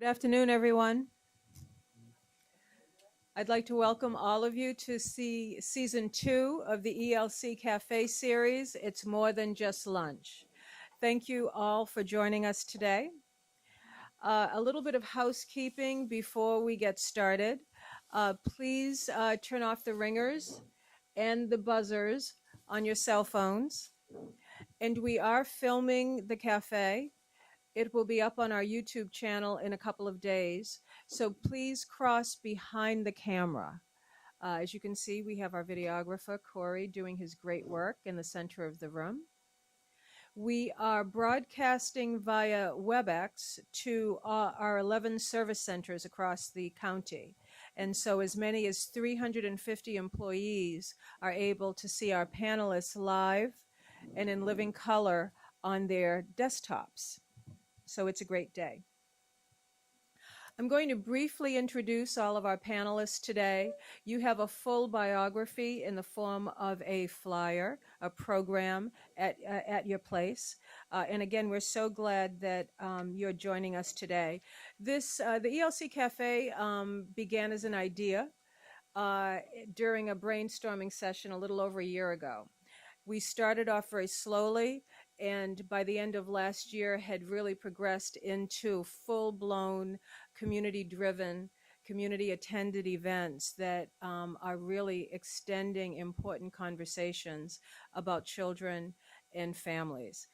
Afternoon, everyone. I'd like to welcome all of you to see season 2 of the ELC Cafe series, It's More Than Just Lunch. Thank you all for joining us today. A little bit of housekeeping before we get started. Please turn off the ringers and the buzzers on your cell phones. And we are filming the cafe. It will be up on our YouTube channel in a couple of days, so please cross behind the camera. As you can see, we have our videographer, Corey, doing his great work in the center of the room. We are broadcasting via WebEx to our 11 service centers across the county. And so as many as 350 employees are able to see our panelists live and in living color on their desktops. So it's a great day. I'm going to briefly introduce all of our panelists today. You have a full biography in the form of a flyer, a program at your place. And again, we're so glad that you're joining us today. The ELC Cafe began as an idea during a brainstorming session a little over a year ago. We started off very slowly, and by the end of last year had really progressed into full-blown community-driven, community-attended events that are really extending important conversations about children and families.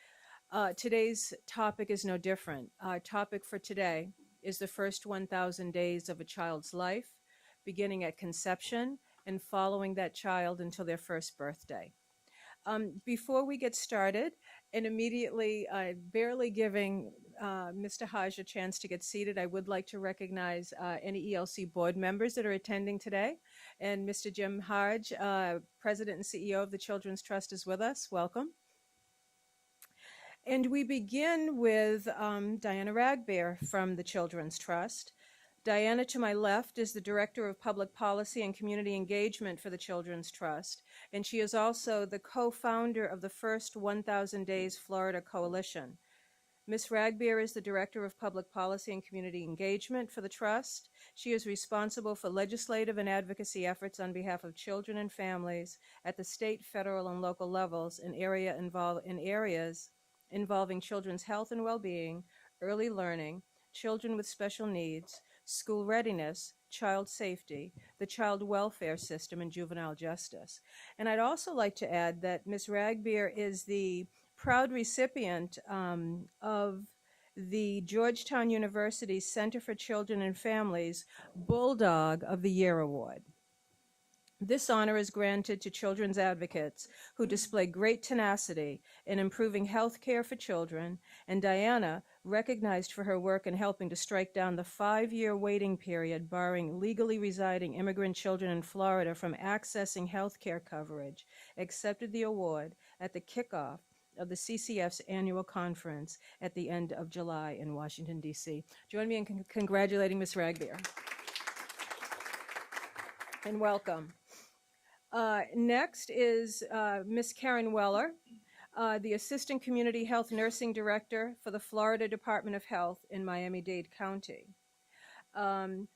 Today's topic is no different. Our topic for today is the first 1,000 days of a child's life, beginning at conception and following that child until their first birthday. Before we get started, and immediately barely giving Mr. Hodge a chance to get seated, I would like to recognize any ELC board members that are attending today. And Mr. Jim Hodge, President and CEO of the Children's Trust, is with us. Welcome. And we begin with Diana Ragbear from the Children's Trust. Diana, to my left, is the Director of Public Policy and Community Engagement for the Children's Trust, and she is also the co-founder of the First 1,000 Days Florida Coalition. Ms. Ragbear is the Director of Public Policy and Community Engagement for the Trust. She is responsible for legislative and advocacy efforts on behalf of children and families at the state, federal, and local levels in areas involving children's health and well-being, early learning, children with special needs, school readiness, child safety, the child welfare system, and juvenile justice. And I'd also like to add that Ms. Ragbear is the proud recipient of the Georgetown University Center for Children and Families Bulldog of the Year Award. This honor is granted to children's advocates who display great tenacity in improving health care for children, and Diana, recognized for her work in helping to strike down the 5-year waiting period barring legally residing immigrant children in Florida from accessing health care coverage, accepted the award at the kickoff of the CCF's annual conference at the end of July in Washington, D.C. Join me in congratulating Ms. Ragbear. And welcome. Next is Ms. Karen Weller, the Assistant Community Health Nursing Director for the Florida Department of Health in Miami-Dade County.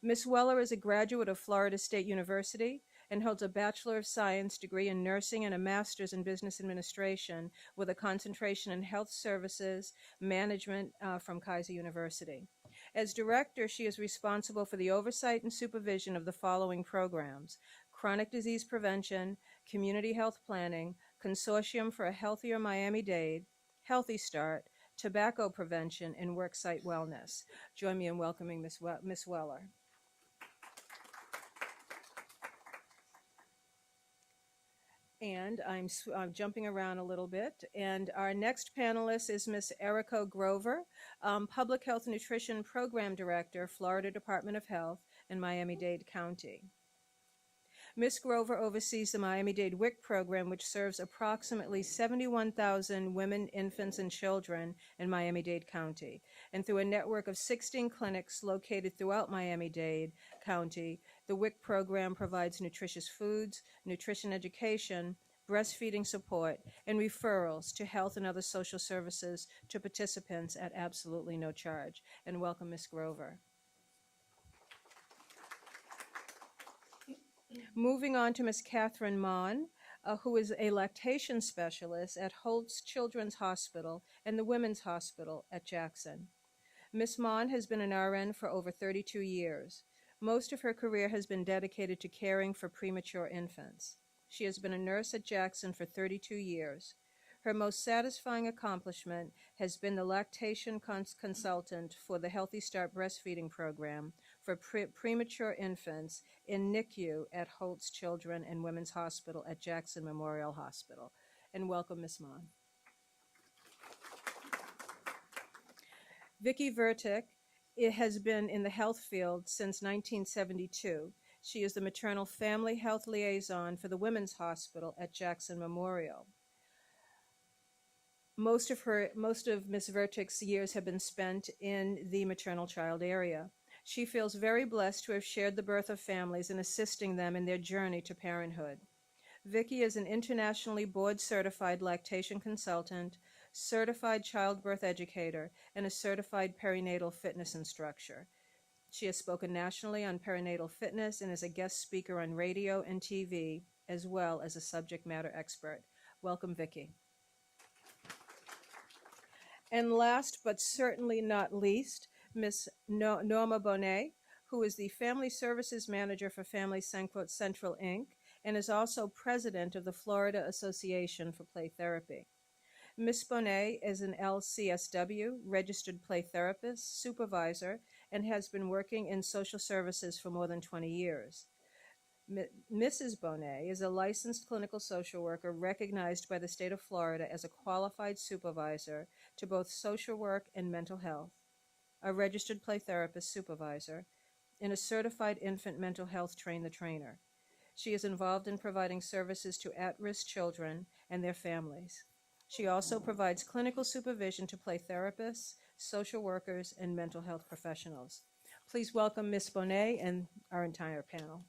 Ms. Weller is a graduate of Florida State University and holds a Bachelor of Science degree in nursing and a Master's in Business Administration with a concentration in health services management from Kaiser University. As director, she is responsible for the oversight and supervision of the following programs: chronic disease prevention, community health planning, Consortium for a Healthier Miami-Dade, Healthy Start, tobacco prevention, and worksite wellness. Join me in welcoming Ms. Weller. And I'm jumping around a little bit. And our next panelist is Ms. Erica Grover, Public Health Nutrition Program Director, Florida Department of Health in Miami-Dade County. Ms. Grover oversees the Miami-Dade WIC program, which serves approximately 71,000 women, infants, and children in Miami-Dade County. And through a network of 16 clinics located throughout Miami-Dade County, the WIC program provides nutritious foods, nutrition education, breastfeeding support, and referrals to health and other social services to participants at absolutely no charge. And welcome, Ms. Grover. Moving on to Ms. Catherine Mon, who is a lactation specialist at Holtz Children's Hospital and the Women's Hospital at Jackson. Ms. Mon has been an RN for over 32 years. Most of her career has been dedicated to caring for premature infants. She has been a nurse at Jackson for 32 years. Her most satisfying accomplishment has been the lactation consultant for the Healthy Start breastfeeding program for premature infants in NICU at Holtz Children and Women's Hospital at Jackson Memorial Hospital. And welcome, Ms. Mon. Vicki Vertick has been in the health field since 1972. She is the maternal family health liaison for the Women's Hospital at Jackson Memorial. Most of Ms. Vertick's years have been spent in the maternal child area. She feels very blessed to have shared the birth of families and assisting them in their journey to parenthood. Vicki is an internationally board-certified lactation consultant, certified childbirth educator, and a certified perinatal fitness instructor. She has spoken nationally on perinatal fitness and is a guest speaker on radio and TV, as well as a subject matter expert. Welcome, Vicki. And last but certainly not least, Ms. Norma Bonet, who is the Family Services Manager for Family Central, Inc., and is also president of the Florida Association for Play Therapy. Ms. Bonet is an LCSW, registered play therapist, supervisor, and has been working in social services for more than 20 years. Mrs. Bonet is a licensed clinical social worker recognized by the state of Florida as a qualified supervisor to both social work and mental health, a registered play therapist supervisor, and a certified infant mental health trainer. She is involved in providing services to at-risk children and their families. She also provides clinical supervision to play therapists, social workers, and mental health professionals. Please welcome Ms. Bonet and our entire panel.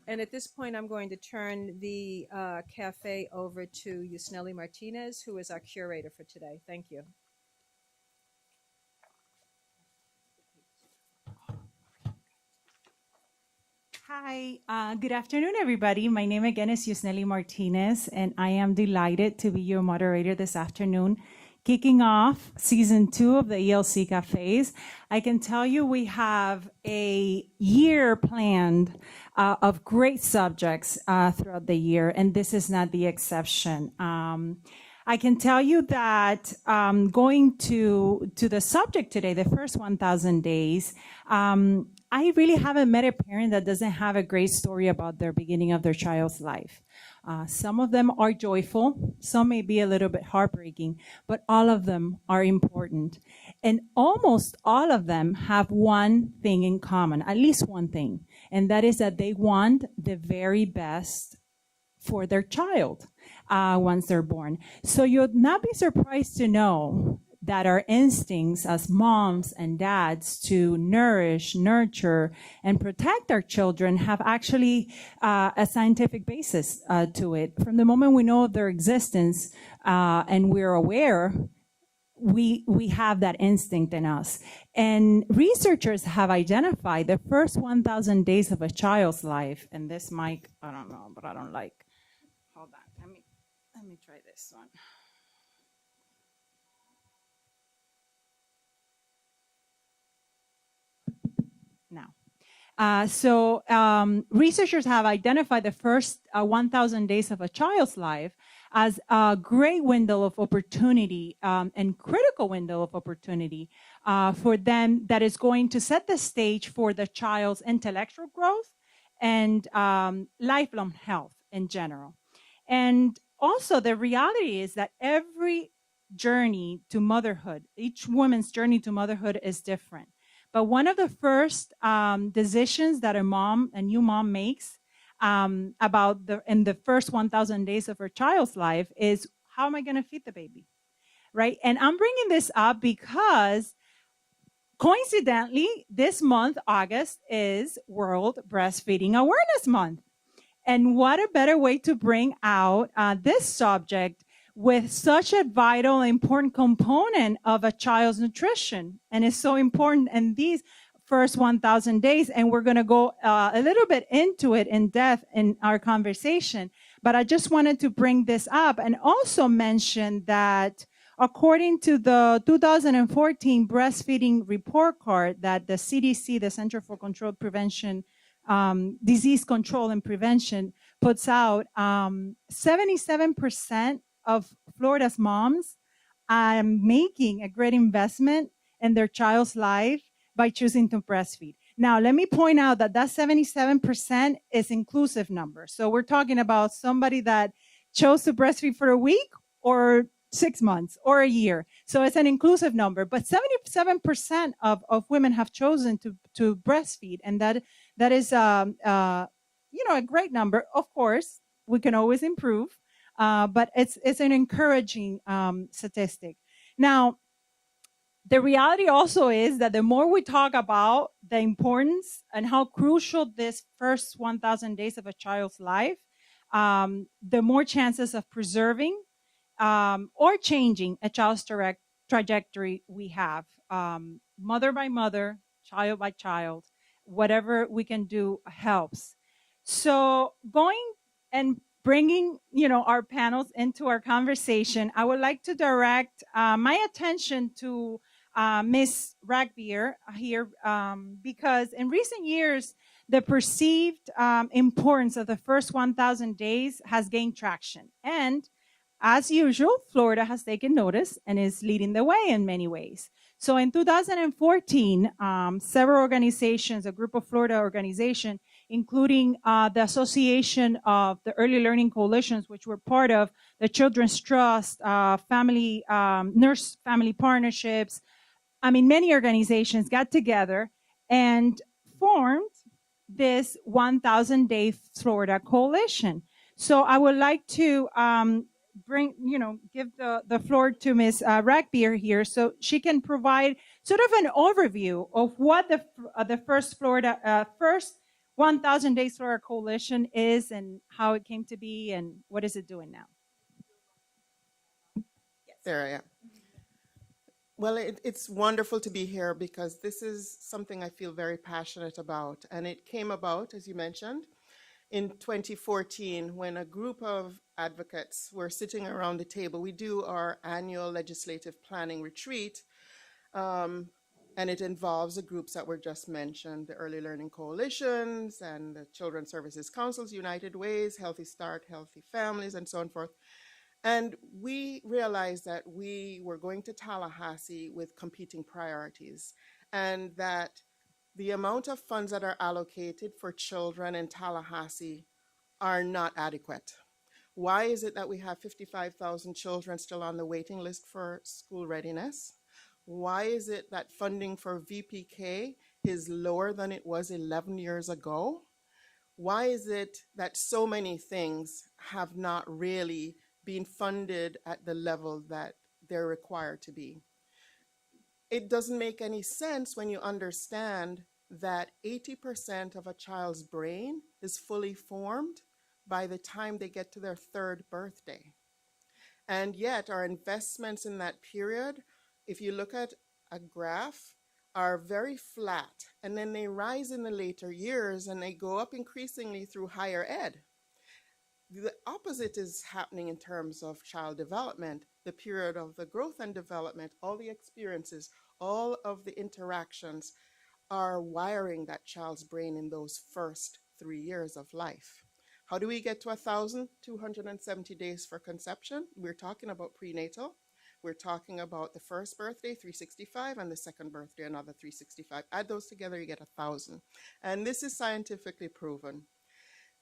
And at this point, I'm going to turn the cafe over to Yusneli Martinez, who is our curator for today. Thank you. Hi, good afternoon, everybody. My name again is Yusneli Martinez, and I am delighted to be your moderator this afternoon, kicking off season 2 of the ELC Cafes. I can tell you we have a year planned of great subjects throughout the year, and this is not the exception. I can tell you that going to the subject today, the first 1,000 days, I really haven't met a parent that doesn't have a great story about their beginning of their child's life. Some of them are joyful, some may be a little bit heartbreaking, but all of them are important. And almost all of them have one thing in common, at least one thing, and that is that they want the very best for their child once they're born. So you'll not be surprised to know that our instincts as moms and dads to nourish, nurture, and protect our children have actually a scientific basis to it. From the moment we know of their existence and we're aware, we have that instinct in us. And researchers have identified the first 1,000 days of a child's life, and this mic, I don't know, but I don't like. Hold on, let me try this one. Researchers have identified the first 1,000 days of a child's life as a great window of opportunity and critical window of opportunity for them that is going to set the stage for the child's intellectual growth and lifelong health in general. And also the reality is that every journey to motherhood, each woman's journey to motherhood is different. But one of the first decisions that a new mom makes in the first 1,000 days of her child's life is, how am I going to feed the baby, right? And I'm bringing this up because coincidentally, this month, August, is World Breastfeeding Awareness Month. And what a better way to bring out this subject with such a vital, important component of a child's nutrition. And it's so important. And first 1,000 days, and we're going to go a little bit into it in depth in our conversation. But I just wanted to bring this up and also mention that according to the 2014 breastfeeding report card that the CDC, the Center for Control Prevention, Disease Control and Prevention, puts out, 77% of Florida's moms are making a great investment in their child's life by choosing to breastfeed. Now, let me point out that that 77% is inclusive number. So we're talking about somebody that chose to breastfeed for a week or 6 months or a year. So it's an inclusive number, but 77% of women have chosen to breastfeed. And that is, a great number. Of course, we can always improve, but it's an encouraging statistic. Now, the reality also is that the more we talk about the importance and how crucial this first 1,000 days of a child's life, the more chances of preserving or changing a child's trajectory we have, mother by mother, child by child, whatever we can do helps. So going and bringing our panels into our conversation, I would like to direct my attention to Ms. Ragbeer here, because in recent years, the perceived importance of the first 1,000 days has gained traction. And as usual, Florida has taken notice and is leading the way in many ways. So in 2014, several organizations, a group of Florida organizations, including the Association of the Early Learning Coalitions, which were part of the Children's Trust, family, nurse family partnerships, many organizations got together and formed this 1,000-day Florida coalition. So I would like to give the floor to Ms. Ragbeer here so she can provide sort of an overview of what the first 1,000 Days Florida Coalition is and how it came to be and what is it doing now. There I am. Well, it's wonderful to be here because this is something I feel very passionate about. And it came about, as you mentioned, in 2014 when a group of advocates were sitting around the table. We do our annual legislative planning retreat, and it involves the groups that were just mentioned, the Early Learning Coalitions and the Children's Services Councils, United Ways, Healthy Start, Healthy Families, and so on and forth. And we realized that we were going to Tallahassee with competing priorities, and that the amount of funds that are allocated for children in Tallahassee are not adequate. Why is it that we have 55,000 children still on the waiting list for school readiness? Why is it that funding for VPK is lower than it was 11 years ago? Why is it that so many things have not really been funded at the level that they're required to be? It doesn't make any sense when you understand that 80% of a child's brain is fully formed by the time they get to their third birthday. And yet our investments in that period, if you look at a graph, are very flat, and then they rise in the later years and they go up increasingly through higher ed. The opposite is happening in terms of child development, the period of the growth and development, all the experiences, all of the interactions are wiring that child's brain in those first 3 years of life. How do we get to 1,270 days for conception? We're talking about prenatal. We're talking about the first birthday, 365, and the second birthday, another 365. Add those together, you get 1,000. And this is scientifically proven.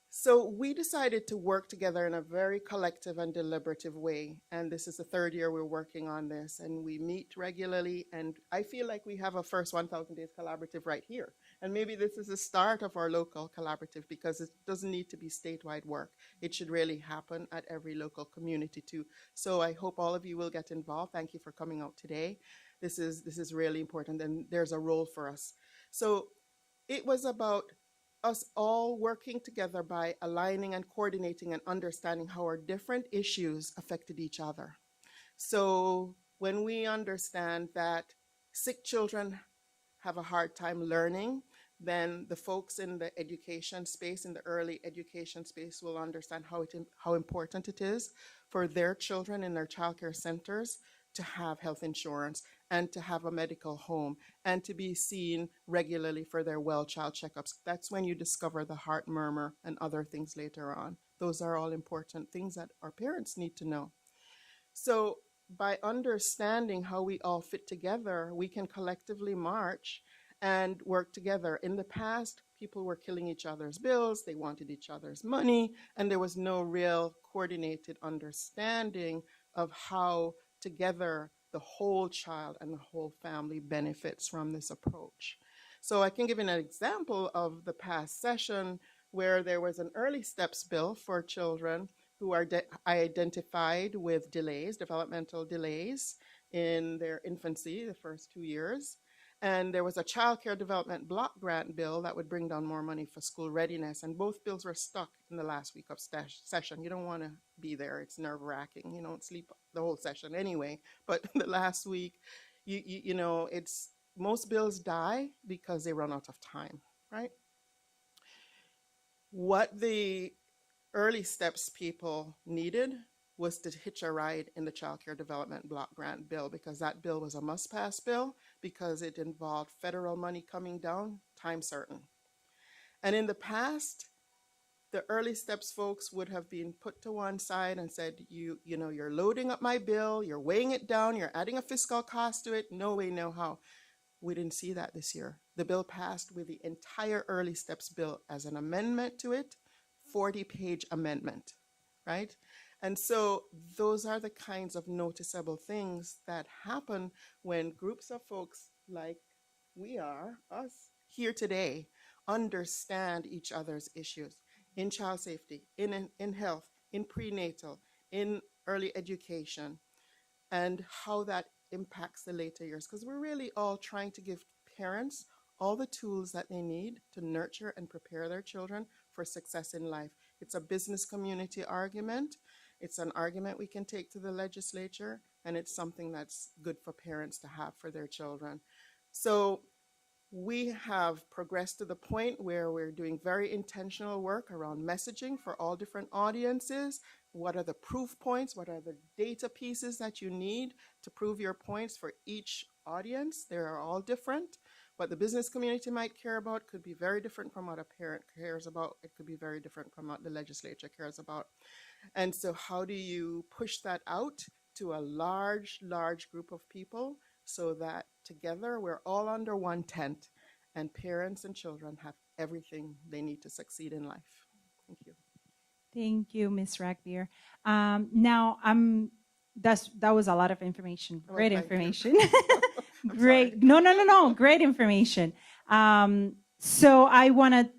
So we decided to work together in a very collective and deliberative way. And this is the third year we're working on this. And we meet regularly. And I feel like we have a first 1,000 Days collaborative right here. And maybe this is the start of our local collaborative because it doesn't need to be statewide work. It should really happen at every local community too. So I hope all of you will get involved. Thank you for coming out today. This is really important, and there's a role for us. So it was about us all working together by aligning and coordinating and understanding how our different issues affected each other. So when we understand that sick children have a hard time learning, then the folks in the education space, in the early education space, will understand how important it is for their children in their childcare centers to have health insurance and to have a medical home and to be seen regularly for their well child checkups. That's when you discover the heart murmur and other things later on. Those are all important things that our parents need to know. So by understanding how we all fit together, we can collectively march and work together. In the past, people were killing each other's bills, they wanted each other's money, and there was no real coordinated understanding of how together the whole child and the whole family benefits from this approach. So I can give an example of the past session where there was an early steps bill for children who are identified with delays, developmental delays in their infancy, the first 2 years. And there was a child care development block grant bill that would bring down more money for school readiness. And both bills were stuck in the last week of session. You don't want to be there. It's nerve wracking. You don't sleep the whole session anyway. But the last week, you know, it's most bills die because they run out of time, right? What the early steps people needed was to hitch a ride in the child care development block grant bill, because that bill was a must pass bill because it involved federal money coming down time certain. And in the past, the early steps folks would have been put to one side and said, you know, you're loading up my bill, you're weighing it down, you're adding a fiscal cost to it, no way, no how. We didn't see that this year. The bill passed with the entire early steps bill as an amendment to it, 40-page amendment, right? And so those are the kinds of noticeable things that happen when groups of folks like we are, us, here today, understand each other's issues in child safety, in health, in prenatal, in early education, and how that impacts the later years. Because we're really all trying to give parents all the tools that they need to nurture and prepare their children for success in life. It's a business community argument. It's an argument we can take to the legislature, and it's something that's good for parents to have for their children. So we have progressed to the point where we're doing very intentional work around messaging for all different audiences. What are the proof points? What are the data pieces that you need to prove your points for each audience? They are all different. What the business community might care about could be very different from what a parent cares about. It could be very different from what the legislature cares about. And so how do you push that out to a large group of people so that together we're all under one tent and parents and children have everything they need to succeed in life? Thank you. Thank you, Ms. Ragbir. Now, that was a lot of information. Oh, Great thank you. information. Great. Sorry. No. Great information. So I want to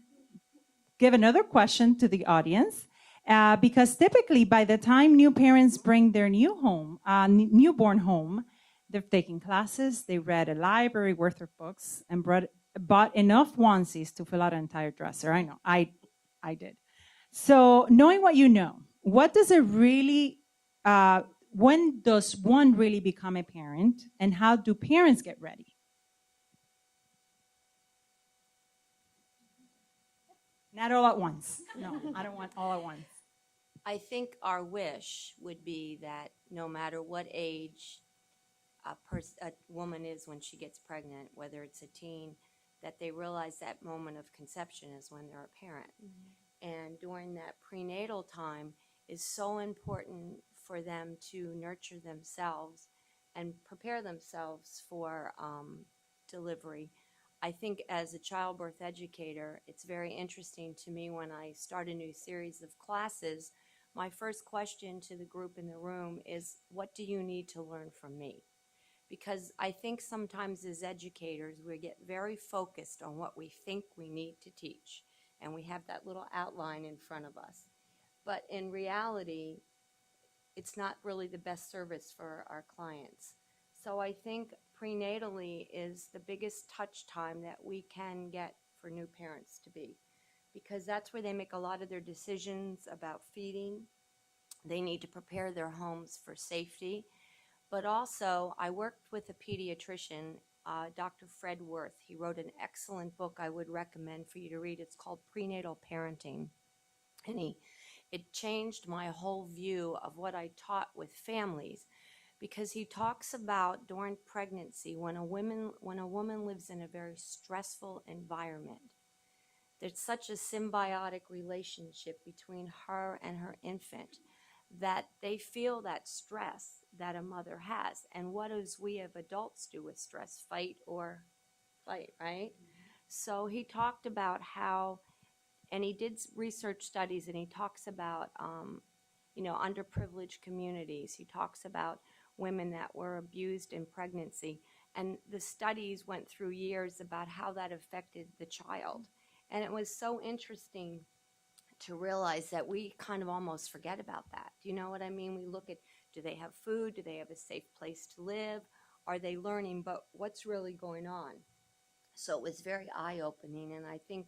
give another question to the audience, because typically by the time new parents bring their newborn home, they've taken classes, they read a library worth of books, and bought enough onesies to fill out an entire dresser. I know, I did. So knowing what you know, what does it really, when does one really become a parent, and how do parents get ready? Not all at once. No, I don't want all at once. I think our wish would be that no matter what age a woman is when she gets pregnant, whether it's a teen, that they realize that moment of conception is when they're a parent. Mm-hmm. And during that prenatal time is so important for them to nurture themselves and prepare themselves for delivery. I think as a childbirth educator, it's very interesting to me when I start a new series of classes, my first question to the group in the room is, what do you need to learn from me? Because I think sometimes as educators, we get very focused on what we think we need to teach, and we have that little outline in front of us. But in reality, it's not really the best service for our clients. So I think prenatally is the biggest touch time that we can get for new parents to be, because that's where they make a lot of their decisions about feeding. They need to prepare their homes for safety. But also, I worked with a pediatrician Dr. Fred Worth. He wrote an excellent book I would recommend for you to read. It's called Prenatal Parenting. And it changed my whole view of what I taught with families, because he talks about during pregnancy, when a woman lives in a very stressful environment, there's such a symbiotic relationship between her and her infant that they feel that stress that a mother has. And what does we as adults do with stress? Fight or flight, right? So he talked about how, and he did research studies, and he talks about, underprivileged communities. He talks about women that were abused in pregnancy. And the studies went through years about how that affected the child. And it was so interesting to realize that we kind of almost forget about that. Do you know what I mean? We look at, do they have food? Do they have a safe place to live? Are they learning? But what's really going on? So it was very eye-opening, and I think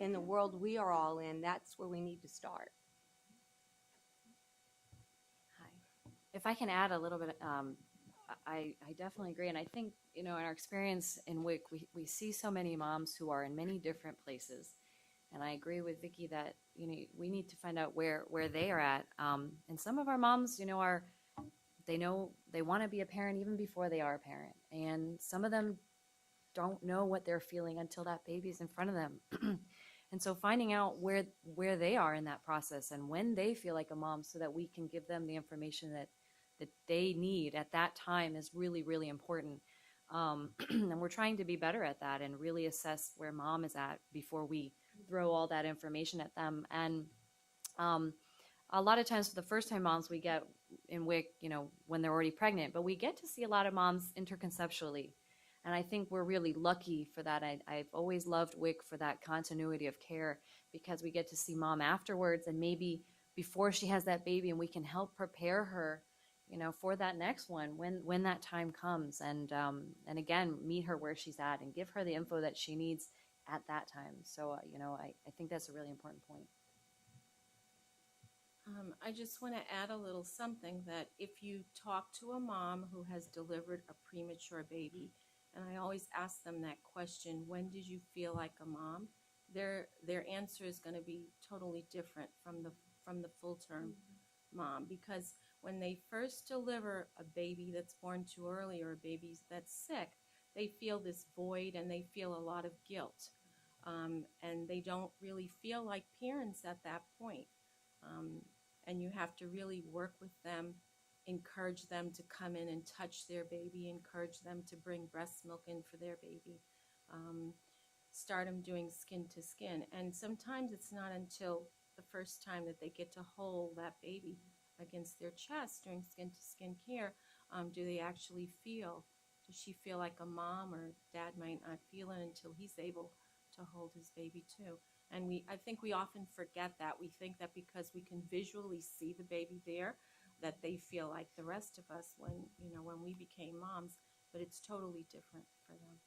in the world we are all in, that's where we need to start. Hi. If I can add a little bit, I definitely agree. And I think, in our experience in WIC, we see so many moms who are in many different places. And I agree with Vicki that, we need to find out where they are at. And some of our moms, they know they want to be a parent even before they are a parent. And some of them don't know what they're feeling until that baby's in front of them. And so finding out where they are in that process and when they feel like a mom, so that we can give them the information that they need at that time, is really, really important. And we're trying to be better at that and really assess where mom is at before we throw all that information at them. And a lot of times for the first time moms we get in WIC, when they're already pregnant, but we get to see a lot of moms interconceptually. And I think we're really lucky for that. I've always loved WIC for that continuity of care, because we get to see mom afterwards and maybe before she has that baby, and we can help prepare her, for that next one when that time comes. And again, meet her where she's at and give her the info that she needs at that time. So, I think that's a really important point. I just want to add a little something, that if you talk to a mom who has delivered a premature baby, and I always ask them that question, when did you feel like a mom? Their answer is going to be totally different from the full-term mom, because when they first deliver a baby that's born too early, or a baby that's sick, they feel this void and they feel a lot of guilt. And they don't really feel like parents at that point. And you have to really work with them, encourage them to come in and touch their baby, encourage them to bring breast milk in for their baby, start them doing skin to skin. And sometimes it's not until the first time that they get to hold that baby against their chest during skin to skin care, do they actually feel, does she feel like a mom, or dad might not feel it until he's able to hold his baby too. And I think we often forget that. We think that because we can visually see the baby there, that they feel like the rest of us when we became moms, but it's totally different for them.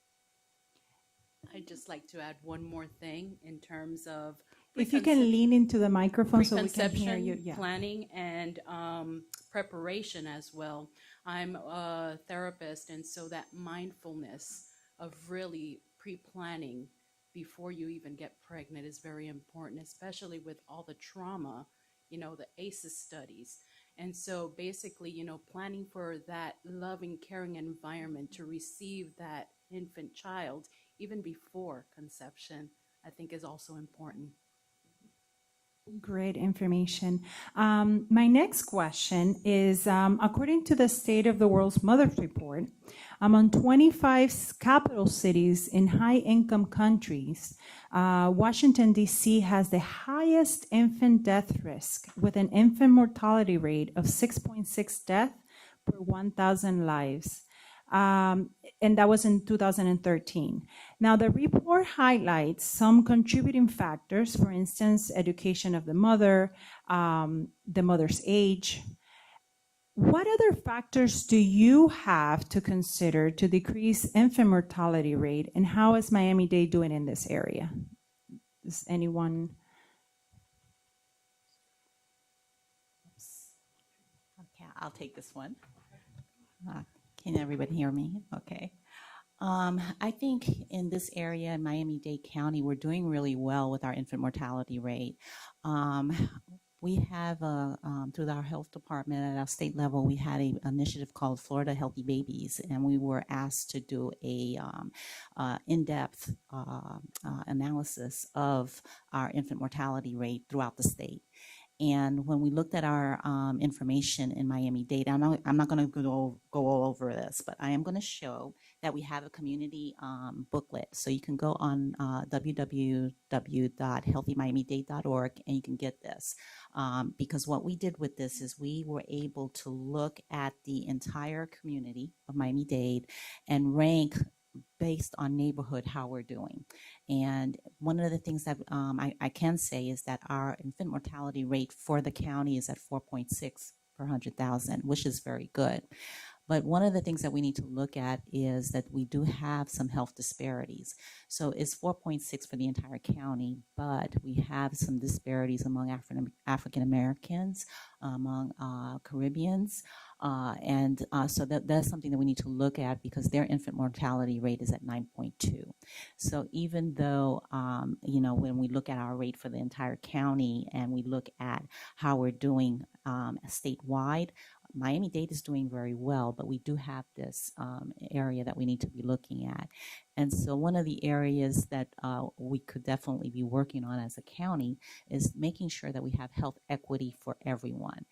I'd just like to add one more thing in terms of If you can lean into the microphone so we can hear you. preconception, planning, and preparation as well. I'm a therapist, and so that mindfulness of really pre-planning before you even get pregnant is very important, especially with all the trauma, the ACEs studies. And so basically, planning for that loving, caring environment to receive that infant child even before conception, I think is also important. Great information. My next question is, according to the State of the World's Mothers Report, among 25 capital cities in high-income countries, Washington, D.C. has the highest infant death risk, with an infant mortality rate of 6.6 deaths per 1,000 lives. And that was in 2013. Now, the report highlights some contributing factors, for instance, education of the mother's age. What other factors do you have to consider to decrease infant mortality rate, and how is Miami-Dade doing in this area? Does anyone? Okay, I'll take this one. Can everybody hear me? Okay. I think in this area in Miami-Dade County, we're doing really well with our infant mortality rate. Um, we have through our health department at our state level, we had an initiative called Florida Healthy Babies, and we were asked to do a in-depth analysis of our infant mortality rate throughout the state. And when we looked at our information in Miami-Dade, I'm not going to go all over this, but I am going to show that we have a community booklet. So you can go on www.healthymiamidade.org and you can get this. Because what we did with this is we were able to look at the entire community of Miami-Dade and rank based on neighborhood how we're doing. And one of the things that I can say is that our infant mortality rate for the county is at 4.6 per 100,000, which is very good. But one of the things that we need to look at is that we do have some health disparities. So it's 4.6 for the entire county, but we have some disparities among African Americans, among Caribbeans, so that's something that we need to look at because their infant mortality rate is at 9.2. So even though, when we look at our rate for the entire county and we look at how we're doing statewide, Miami-Dade is doing very well, but we do have this area that we need to be looking at. And so one of the areas that we could definitely be working on as a county is making sure that we have health equity for everyone.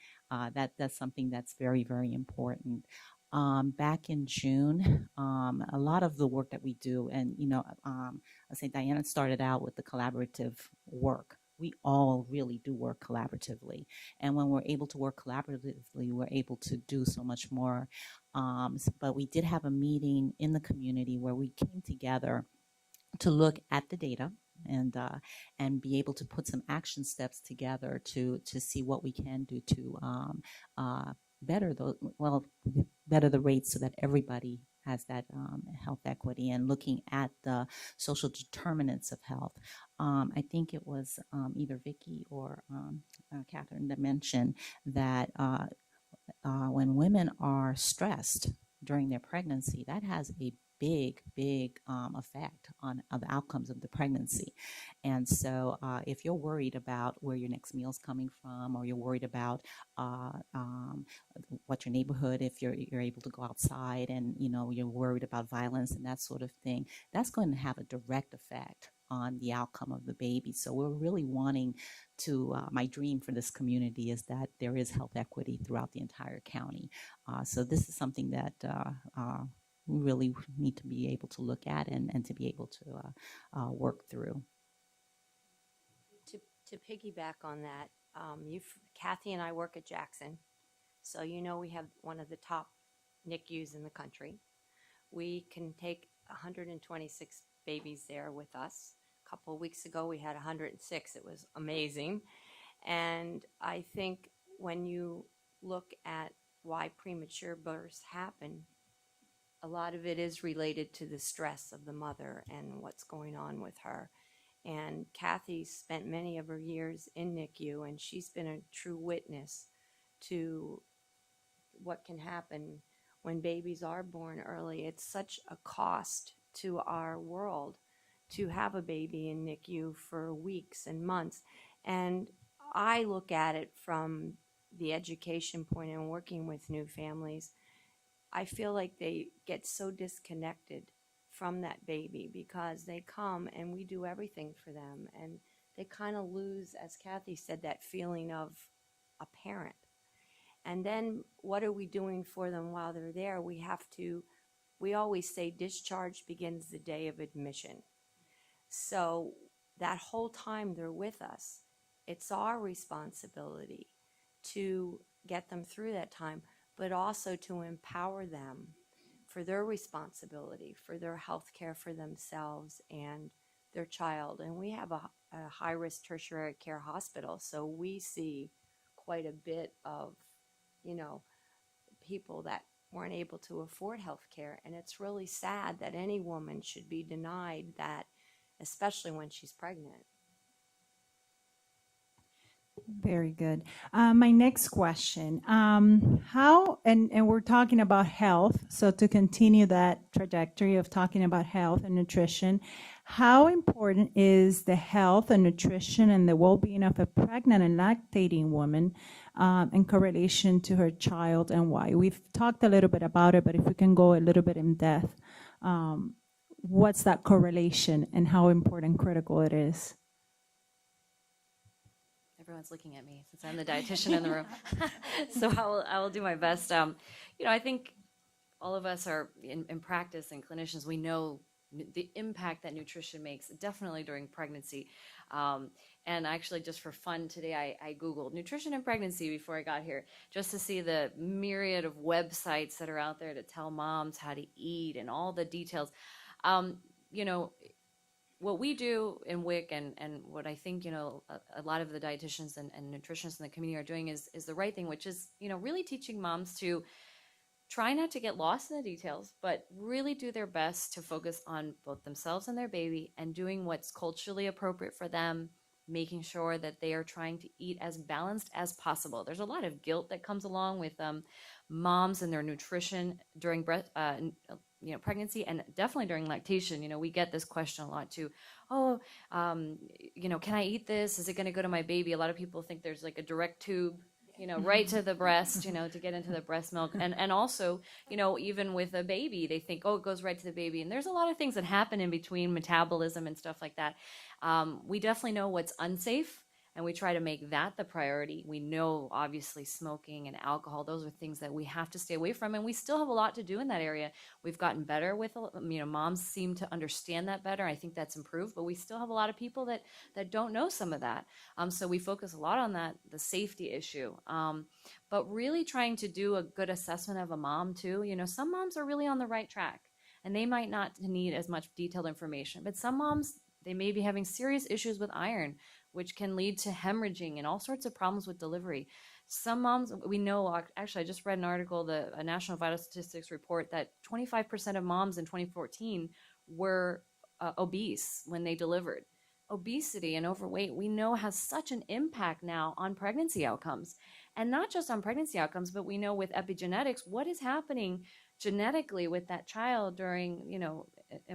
That's something that's very, very important. Back in June, a lot of the work that we do, and I say Diana started out with the collaborative work. We all really do work collaboratively. And when we're able to work collaboratively, we're able to do so much more. But we did have a meeting in the community where we came together to look at the data and be able to put some action steps together to see what we can do to better the rates so that everybody has that health equity and looking at the social determinants of health. I think it was either Vicki or Catherine that mentioned that when women are stressed during their pregnancy, that has a big effect on the outcomes of the pregnancy. And so if you're worried about where your next meal is coming from, or you're worried about what your neighborhood, if you're able to go outside and you're worried about violence and that sort of thing, that's going to have a direct effect on the outcome of the baby. So we're really wanting to, my dream for this community is that there is health equity throughout the entire county. So this is something that we really need to be able to look at and to be able to work through. To piggyback on that, Kathy and I work at Jackson, so we have one of the top NICUs in the country. We can take 126 babies there with us. A couple of weeks ago, we had 106. It was amazing. And I think when you look at why premature births happen, a lot of it is related to the stress of the mother and what's going on with her. And Kathy spent many of her years in NICU, and she's been a true witness to what can happen when babies are born early. It's such a cost to our world to have a baby in NICU for weeks and months. And I look at it from the education point and working with new families. I feel like they get so disconnected from that baby because they come and we do everything for them, and they kind of lose, as Kathy said, that feeling of a parent. And then what are we doing for them while they're there? We always say discharge begins the day of admission. So that whole time they're with us, it's our responsibility to get them through that time, but also to empower them for their responsibility, for their health care for themselves and their child. And we have a high-risk tertiary care hospital, so we see quite a bit of, people that weren't able to afford health care. And it's really sad that any woman should be denied that, especially when she's pregnant. Very good. My next question, how, and we're talking about health, so to continue that trajectory of talking about health and nutrition, how important is the health and nutrition and the well-being of a pregnant and lactating woman in correlation to her child, and why? We've talked a little bit about it, but if we can go a little bit in depth, what's that correlation and how important, critical it is? Everyone's looking at me since I'm the dietitian in the room. So I will do my best. I think all of us are in practice and clinicians, we know the impact that nutrition makes, definitely during pregnancy. And actually, just for fun today, I Googled nutrition in pregnancy before I got here, just to see the myriad of websites that are out there to tell moms how to eat and all the details. You know, what we do in WIC and what I think, a lot of the dietitians and nutritionists in the community are doing is the right thing, which is, really teaching moms to try not to get lost in the details, but really do their best to focus on both themselves and their baby and doing what's culturally appropriate for them, making sure that they are trying to eat as balanced as possible. There's a lot of guilt that comes along with moms and their nutrition during pregnancy and definitely during lactation. We get this question a lot too. Oh, can I eat this? Is it going to go to my baby? A lot of people think there's like a direct tube, right to the breast, to get into the breast milk. And also, even with a baby, they think, oh, it goes right to the baby. And there's a lot of things that happen in between metabolism and stuff like that. We definitely know what's unsafe, and we try to make that the priority. We know, obviously, smoking and alcohol, those are things that we have to stay away from, and we still have a lot to do in that area. We've gotten better with, moms seem to understand that better. I think that's improved, but we still have a lot of people that don't know some of that. So we focus a lot on that, the safety issue. But really trying to do a good assessment of a mom, too. Some moms are really on the right track, and they might not need as much detailed information, but some moms, they may be having serious issues with iron, which can lead to hemorrhaging and all sorts of problems with delivery. Some moms, we know, actually, I just read an article, a National Vital Statistics report, that 25% of moms in 2014 were obese when they delivered. Obesity and overweight, we know, has such an impact now on pregnancy outcomes. And not just on pregnancy outcomes, but we know with epigenetics, what is happening genetically with that child during,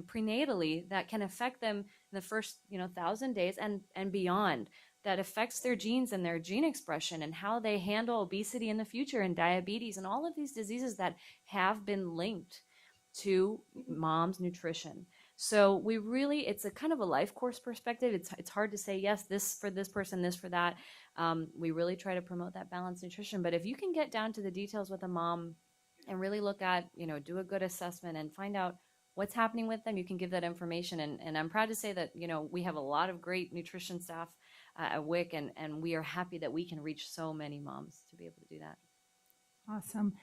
prenatally, that can affect them in the first 1,000 days and beyond, that affects their genes and their gene expression and how they handle obesity in the future and diabetes and all of these diseases that have been linked to mom's nutrition. So we really, it's a kind of a life course perspective. It's hard to say, yes, this for this person, this for that. We really try to promote that balanced nutrition. But if you can get down to the details with a mom and really look at, do a good assessment and find out what's happening with them, you can give that information. And I'm proud to say that, we have a lot of great nutrition staff at WIC, and we are happy that we can reach so many moms to be able to do that. Awesome.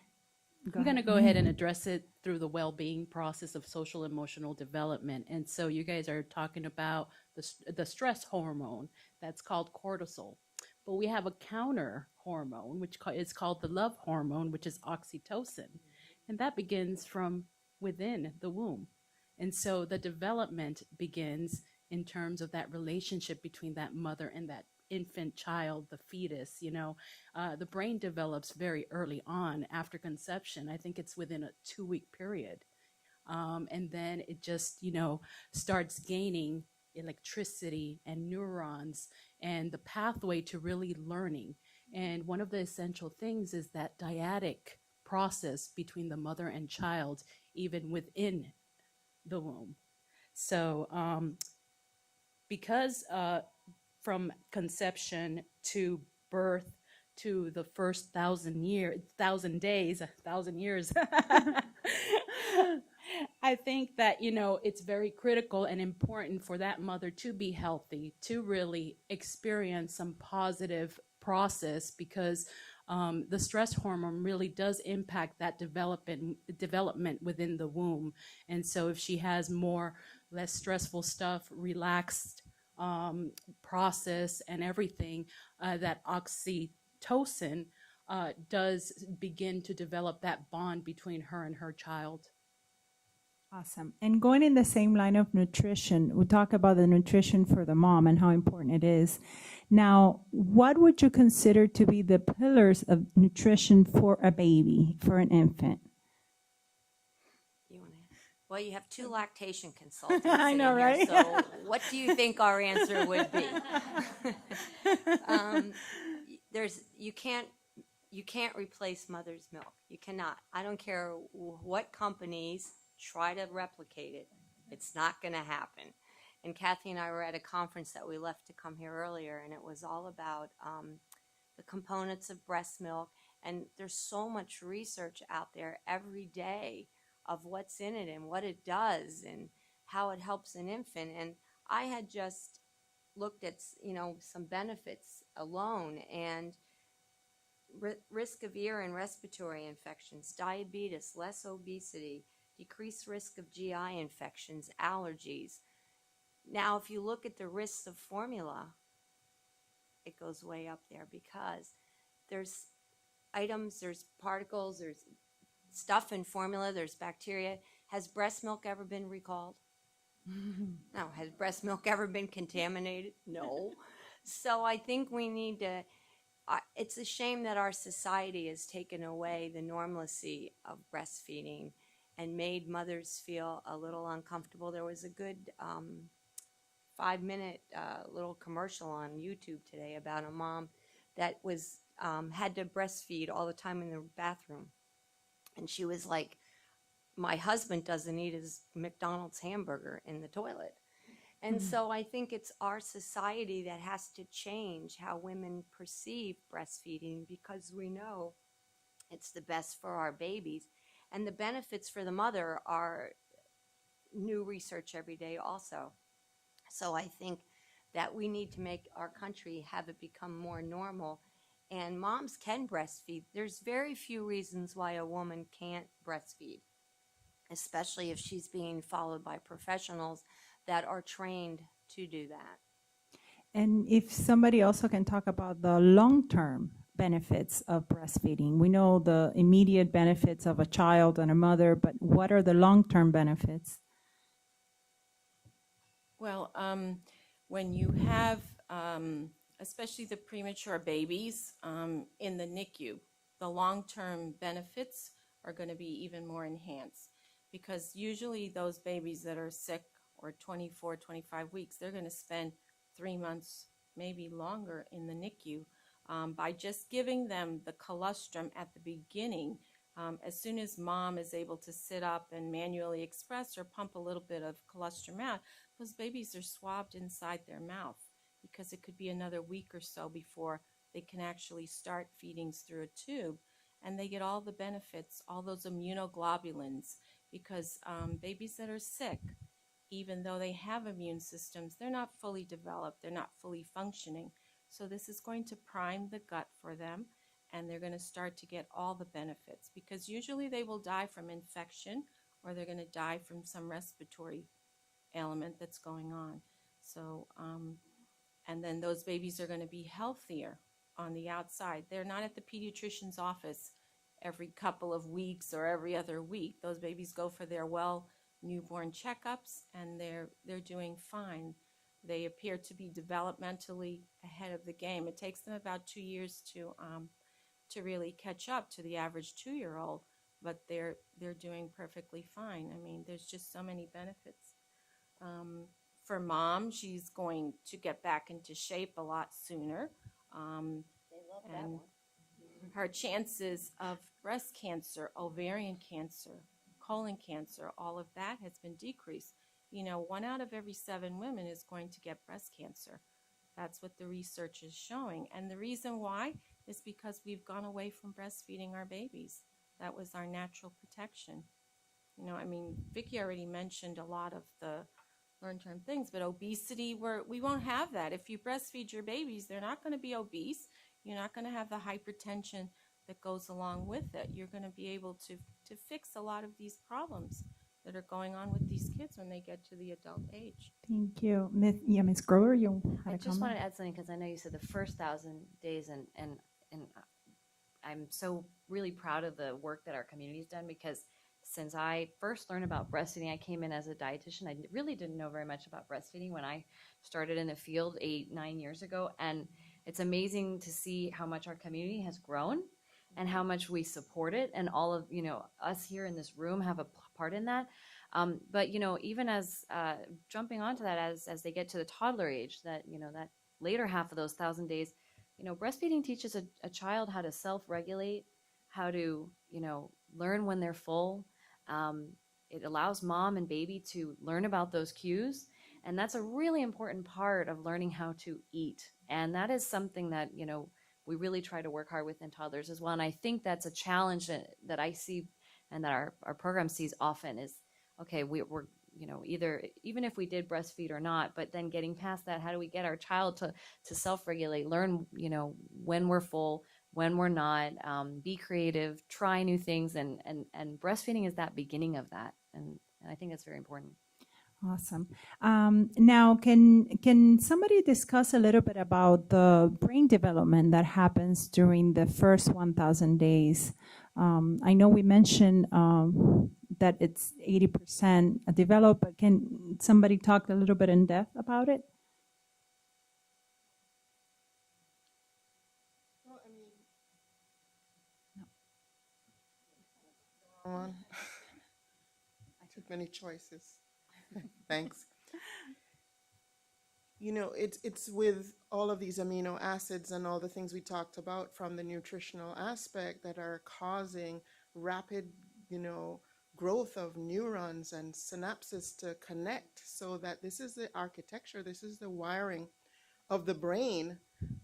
I'm going to go ahead and address it through the well-being process of social emotional development. And so you guys are talking about the stress hormone that's called cortisol. But we have a counter hormone, which is called the love hormone, which is oxytocin. And that begins from within the womb. And so the development begins in terms of that relationship between that mother and that infant child, the fetus. The brain develops very early on after conception. I think it's within a 2-week period. And then it just, starts gaining electricity and neurons and the pathway to really learning. And one of the essential things is that dyadic process between the mother and child, even within the womb. So because from conception to birth to the first 1,000 years, I think that, it's very critical and important for that mother to be healthy, to really experience some positive process, because the stress hormone really does impact that development within the womb. And so if she has less stressful stuff, relaxed process and everything, that oxytocin does begin to develop that bond between her and her child. Awesome. And going in the same line of nutrition, we talk about the nutrition for the mom and how important it is. Now, what would you consider to be the pillars of nutrition for a baby, for an infant? You want to? Well, you have two lactation consultants I sitting know, here, right? so what do you think our answer would be? There's you can't replace mother's milk. You cannot. I don't care what companies try to replicate it. It's not going to happen. And Kathy and I were at a conference that we left to come here earlier, and it was all about the components of breast milk. And there's so much research out there every day of what's in it and what it does and how it helps an infant. And I had just looked at some benefits alone, and risk of ear and respiratory infections, diabetes, less obesity, decreased risk of GI infections, allergies. Now, if you look at the risks of formula, it goes way up there because there's items, there's particles, there's stuff in formula, there's bacteria. Has breast milk ever been recalled? No. Has breast milk ever been contaminated? No. So I think we need to, it's a shame that our society has taken away the normalcy of breastfeeding and made mothers feel a little uncomfortable. There was a good 5-minute little commercial on YouTube today about a mom that was had to breastfeed all the time in the bathroom. And she was like, my husband doesn't eat his McDonald's hamburger in the toilet. And so I think it's our society that has to change how women perceive breastfeeding, because we know it's the best for our babies. And the benefits for the mother are new research every day also. So I think that we need to make our country have it become more normal. And moms can breastfeed. There's very few reasons why a woman can't breastfeed, especially if she's being followed by professionals that are trained to do that. And if somebody also can talk about the long-term benefits of breastfeeding. We know the immediate benefits of a child and a mother, but what are the long-term benefits? Well, when you have, especially the premature babies in the NICU, the long-term benefits are going to be even more enhanced, because usually those babies that are sick or 24, 25 weeks, they're going to spend 3 months, maybe longer, in the NICU. By just giving them the colostrum at the beginning, as soon as mom is able to sit up and manually express or pump a little bit of colostrum out, those babies are swabbed inside their mouth, because it could be another week or so before they can actually start feedings through a tube. And they get all the benefits, all those immunoglobulins, because babies that are sick, even though they have immune systems, they're not fully developed, they're not fully functioning. So this is going to prime the gut for them, and they're going to start to get all the benefits, because usually they will die from infection, or they're going to die from some respiratory element that's going on. So, and then those babies are going to be healthier on the outside. They're not at the pediatrician's office every couple of weeks or every other week. Those babies go for their newborn checkups, and they're doing fine. They appear to be developmentally ahead of the game. It takes them about 2 years to really catch up to the average 2-year-old, but they're doing perfectly fine. I mean, there's just so many benefits. For mom, she's going to get back into shape a lot sooner. They love that And one. her chances of breast cancer, ovarian cancer, colon cancer, all of that has been decreased. 1 out of every 7 women is going to get breast cancer. That's what the research is showing. And the reason why is because we've gone away from breastfeeding our babies. That was our natural protection. Vicki already mentioned a lot of the long-term things, but obesity, we won't have that. If you breastfeed your babies, they're not going to be obese. You're not going to have the hypertension that goes along with it. You're going to be able to fix a lot of these problems that are going on with these kids when they get to the adult age. Thank you. Ms. Grover, you had I a just comment? wanted to add something, because I know you said the first 1,000 days, and I'm so really proud of the work that our community's done, because since I first learned about breastfeeding, I came in as a dietitian. I really didn't know very much about breastfeeding when I started in the field 8, 9 years ago. And it's amazing to see how much our community has grown and how much we support it. And all of, us here in this room have a part in that. But, even as jumping onto that, as they get to the toddler age, that, that later half of those 1,000 days, breastfeeding teaches a child how to self-regulate, how to, learn when they're full. It allows mom and baby to learn about those cues. And that's a really important part of learning how to eat. And that is something that, we really try to work hard with in toddlers as well. And I think that's a challenge that I see and that our program sees often is, okay, we're either, even if we did breastfeed or not, but then getting past that, how do we get our child to self-regulate, learn, when we're full, when we're not, be creative, try new things, and breastfeeding is that beginning of that, and I think that's very important. Awesome. Now, can somebody discuss a little bit about the brain development that happens during the first 1,000 days? I know we mentioned that it's 80% developed, but can somebody talk a little bit in depth about it? Well, I mean, one. Too many choices. Thanks. It's with all of these amino acids and all the things we talked about from the nutritional aspect that are causing rapid, growth of neurons and synapses to connect, so that this is the architecture, this is the wiring of the brain,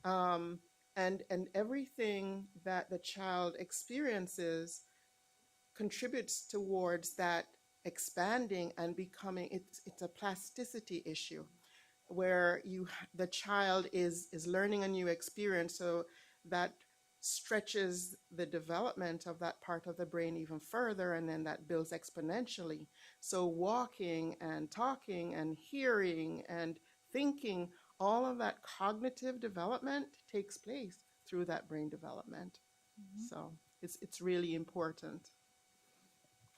and everything that the child experiences contributes towards that expanding and becoming. It's a plasticity issue where the child is learning a new experience, so that stretches the development of that part of the brain even further, and then that builds exponentially. So walking and talking and hearing and thinking, all of that cognitive development takes place through that brain development. So it's really important.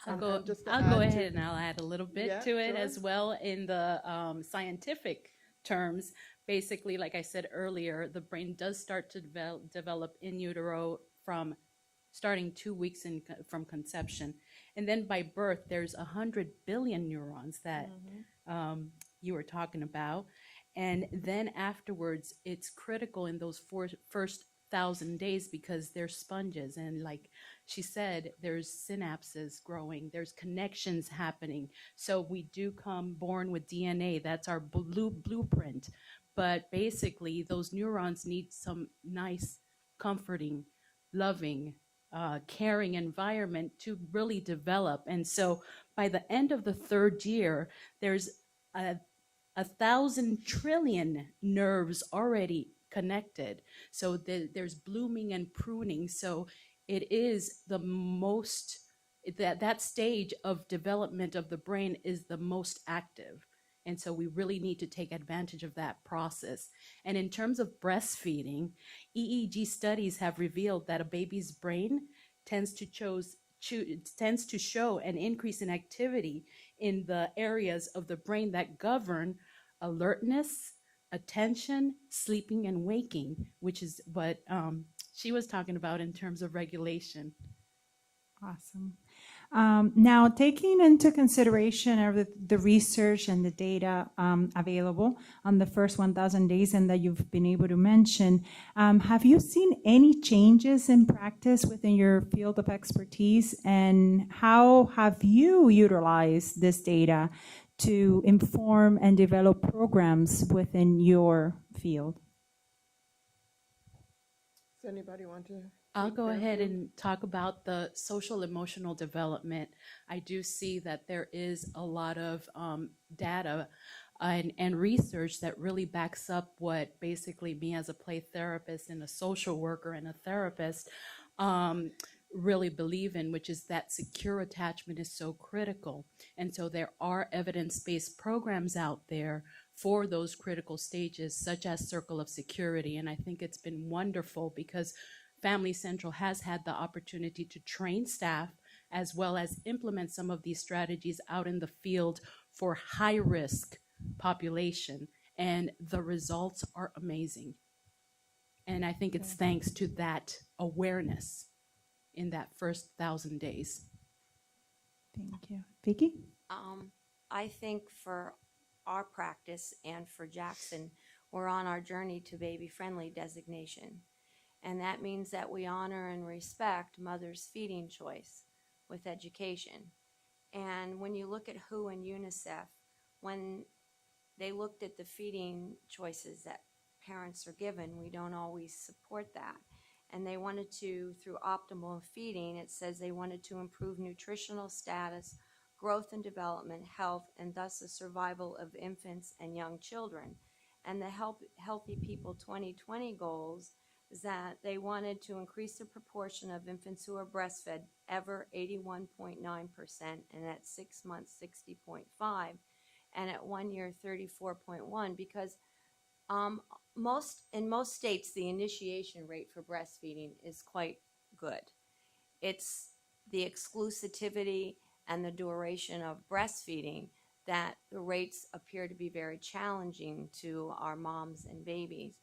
I'll And go, just to I'll go add to- ahead and I'll add a little bit Yeah, to it sure. as well in the scientific terms. Basically, like I said earlier, the brain does start to develop in utero from starting 2 weeks from conception. And then by birth, there's 100 billion neurons that you were talking about. And then afterwards, it's critical in those first 1,000 days because they're sponges. And like she said, there's synapses growing, there's connections happening. So we do come born with DNA. That's our blueprint. But basically, those neurons need some nice, comforting, loving, caring environment to really develop. And so by the end of the 3rd year, there's 1,000 trillion nerves already connected. So there's blooming and pruning. So it is the most, that stage of development of the brain is the most active. And so we really need to take advantage of that process. And in terms of breastfeeding, EEG studies have revealed that a baby's brain tends to show an increase in activity in the areas of the brain that govern alertness, attention, sleeping, and waking, which is what she was talking about in terms of regulation. Awesome. Now, taking into consideration of the research and the data available on the first 1,000 days and that you've been able to mention, have you seen any changes in practice within your field of expertise? And how have you utilized this data to inform and develop programs within your field? Does anybody want to? I'll take go that ahead field? and talk about the social emotional development. I do see that there is a lot of data and research that really backs up what basically me as a play therapist and a social worker and a therapist really believe in, which is that secure attachment is so critical. And so there are evidence-based programs out there for those critical stages, such as Circle of Security. And I think it's been wonderful because Family Central has had the opportunity to train staff as well as implement some of these strategies out in the field for high risk population. And the results are amazing. And I think it's thanks to that awareness in that first 1,000 days. Thank you. Vicky? I think for our practice and for Jackson, we're on our journey to baby-friendly designation. And that means that we honor and respect mother's feeding choice with education. And when you look at WHO and UNICEF, when they looked at the feeding choices that parents are given, we don't always support that. And they wanted to, through optimal feeding, it says they wanted to improve nutritional status, growth and development, health, and thus the survival of infants and young children. And the Healthy People 2020 goals is that they wanted to increase the proportion of infants who are breastfed, ever 81.9%, and at 6 months 60.5%, and at 1 year 34.1%, because in most states the initiation rate for breastfeeding is quite good. It's the exclusivity and the duration of breastfeeding that the rates appear to be very challenging to our moms and babies.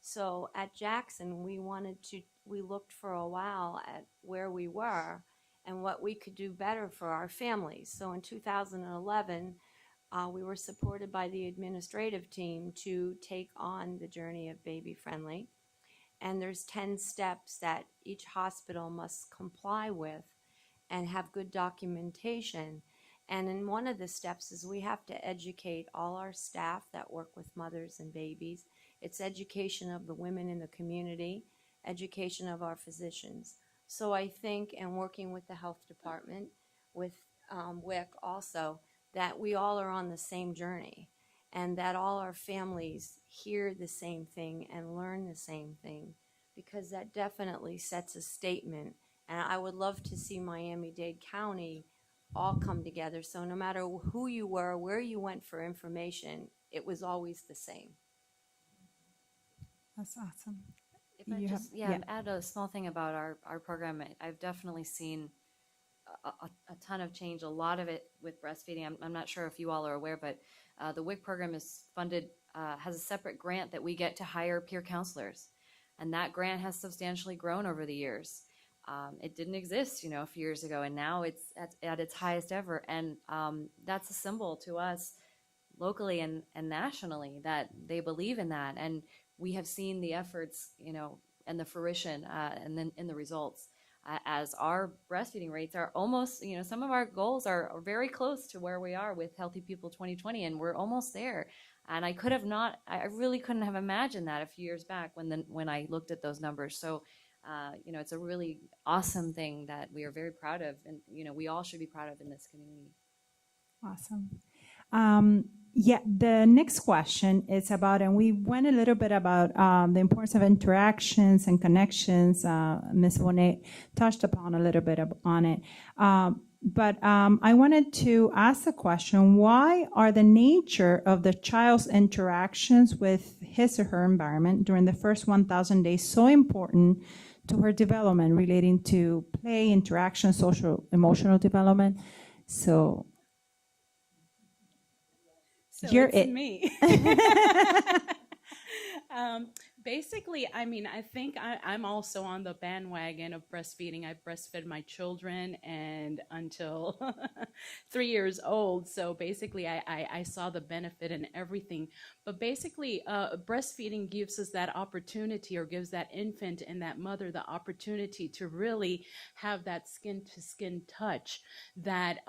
So at Jackson, we looked for a while at where we were and what we could do better for our families. So in 2011, we were supported by the administrative team to take on the journey of baby friendly. And there's 10 steps that each hospital must comply with and have good documentation. And in one of the steps is we have to educate all our staff that work with mothers and babies. It's education of the women in the community, education of our physicians. So I think, and working with the health department, with WIC also, that we all are on the same journey and that all our families hear the same thing and learn the same thing, because that definitely sets a statement. And I would love to see Miami-Dade County all come together. So no matter who you were, where you went for information, it was always the same. That's awesome. If I You have- just yeah. add a small thing about our program, I've definitely seen a ton of change, a lot of it with breastfeeding. I'm not sure if you all are aware, but the WIC program is funded, has a separate grant that we get to hire peer counselors. And that grant has substantially grown over the years. It didn't exist, a few years ago, and now it's at its highest ever. And that's a symbol to us locally and nationally that they believe in that. And we have seen the efforts, and the fruition and then in the results. As our breastfeeding rates are almost, some of our goals are very close to where we are with Healthy People 2020, and we're almost there. And I really couldn't have imagined that a few years back when I looked at those numbers. So, it's a really awesome thing that we are very proud of, and, we all should be proud of in this community. Awesome. The next question is about, and we went a little bit about the importance of interactions and connections. Ms. Bonet touched upon a little bit on it. But I wanted to ask the question, why are the nature of the child's interactions with his or her environment during the first 1,000 days so important to her development relating to play, interaction, social, emotional development? So you're it's it. me. Basically, I think I'm also on the bandwagon of breastfeeding. I breastfed my children and until 3 years old. So basically, I saw the benefit in everything. But basically, breastfeeding gives us that opportunity, or gives that infant and that mother the opportunity to really have that skin-to-skin touch, that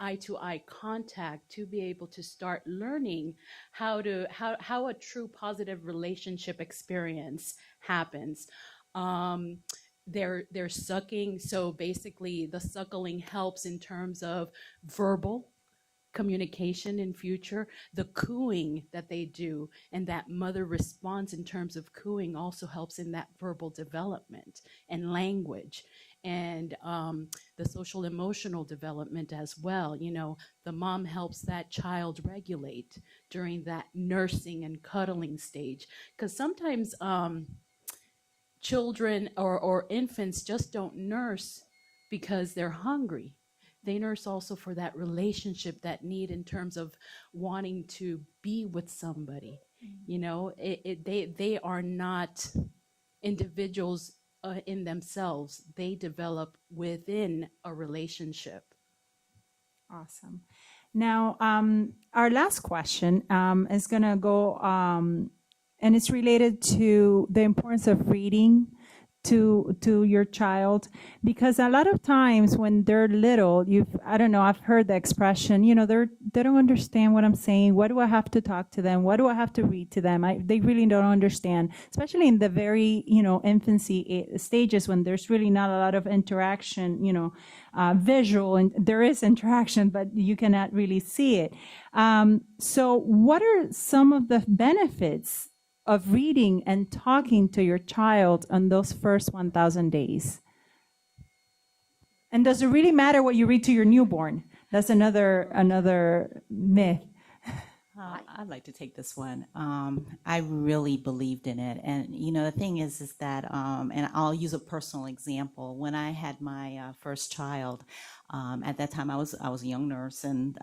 eye-to-eye contact, to be able to start learning how a true positive relationship experience happens. They're sucking, so basically the suckling helps in terms of verbal communication in future. The cooing that they do and that mother response in terms of cooing also helps in that verbal development and language, and the social emotional development as well. The mom helps that child regulate during that nursing and cuddling stage, because sometimes children or infants just don't nurse because they're hungry. They nurse also for that relationship, that need in terms of wanting to be with somebody. You know, they are not individuals in themselves. They develop within a relationship. Awesome. Now, our last question is going to go, and it's related to the importance of reading to your child, because a lot of times when they're little, I don't know, I've heard the expression, they don't understand what I'm saying. What do I have to talk to them? What do I have to read to them? They really don't understand, especially in the very, infancy stages when there's really not a lot of interaction, visual, and there is interaction, but you cannot really see it. So what are some of the benefits of reading and talking to your child on those first 1,000 days? And does it really matter what you read to your newborn? That's another myth. I'd like to take this one. I really believed in it. And, the thing is that, and I'll use a personal example. When I had my first child, at that time I was a young nurse, and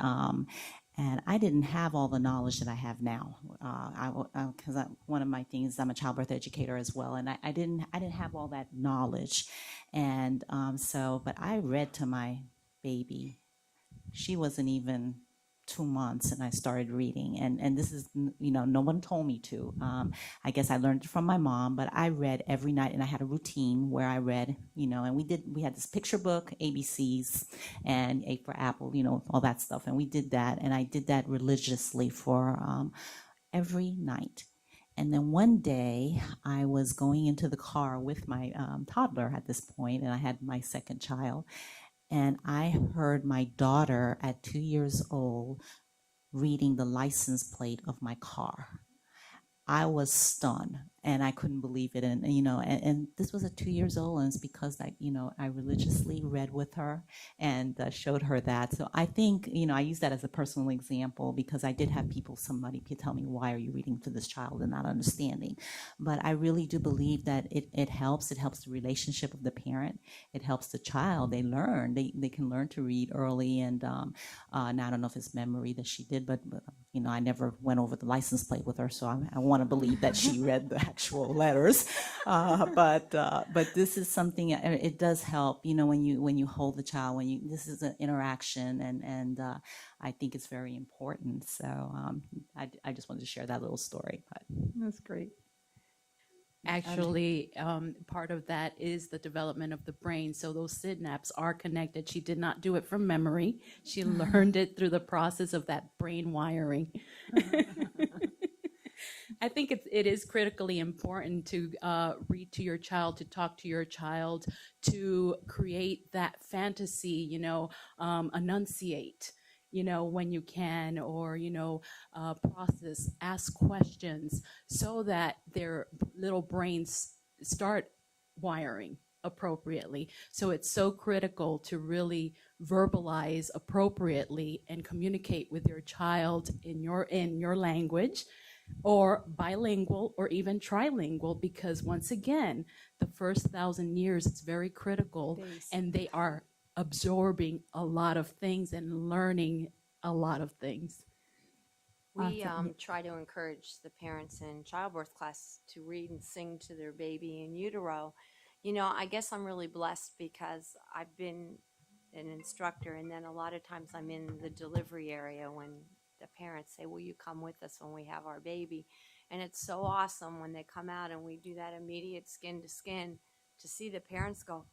I didn't have all the knowledge that I have now. Because one of my things, I'm a childbirth educator as well, and I didn't have all that knowledge. And but I read to my baby. She wasn't even 2 months, and I started reading, and this is, no one told me to. I guess I learned it from my mom, but I read every night, and I had a routine where I read, and we had this picture book, ABCs, and A for Apple, all that stuff, and we did that, and I did that religiously for every night. And then one day I was going into the car with my toddler at this point, and I had my second child. And I heard my daughter at 2 years old reading the license plate of my car. I was stunned, and I couldn't believe it. And this was at 2 years old, and it's because I religiously read with her and showed her that. So I think, I use that as a personal example, because I did have somebody tell me, why are you reading to this child and not understanding? But I really do believe that it helps. It helps the relationship of the parent. It helps the child. They learn. They can learn to read early. And now I don't know if it's memory that she did, but I never went over the license plate with her, so I want to believe that she read the actual letters. But this is something, it does help, when you hold the child, this is an interaction, and I think it's very important. So I just wanted to share that little story. But. That's great. Actually, part of that is the development of the brain. So those synapses are connected. She did not do it from memory. She learned it through the process of that brain wiring. I think it is critically important to read to your child, to talk to your child, to create that fantasy, enunciate, when you can, or, process, ask questions, so that their little brains start wiring appropriately. So it's so critical to really verbalize appropriately and communicate with your child in your language, or bilingual, or even trilingual, because once again, the first 1,000 years, it's very critical, and they are absorbing a lot of things and learning a lot of things. We try to encourage the parents in childbirth class to read and sing to their baby in utero. I guess I'm really blessed because I've been an instructor, and then a lot of times I'm in the delivery area when the parents say, will you come with us when we have our baby? And it's so awesome when they come out and we do that immediate skin to skin, to see the parents go,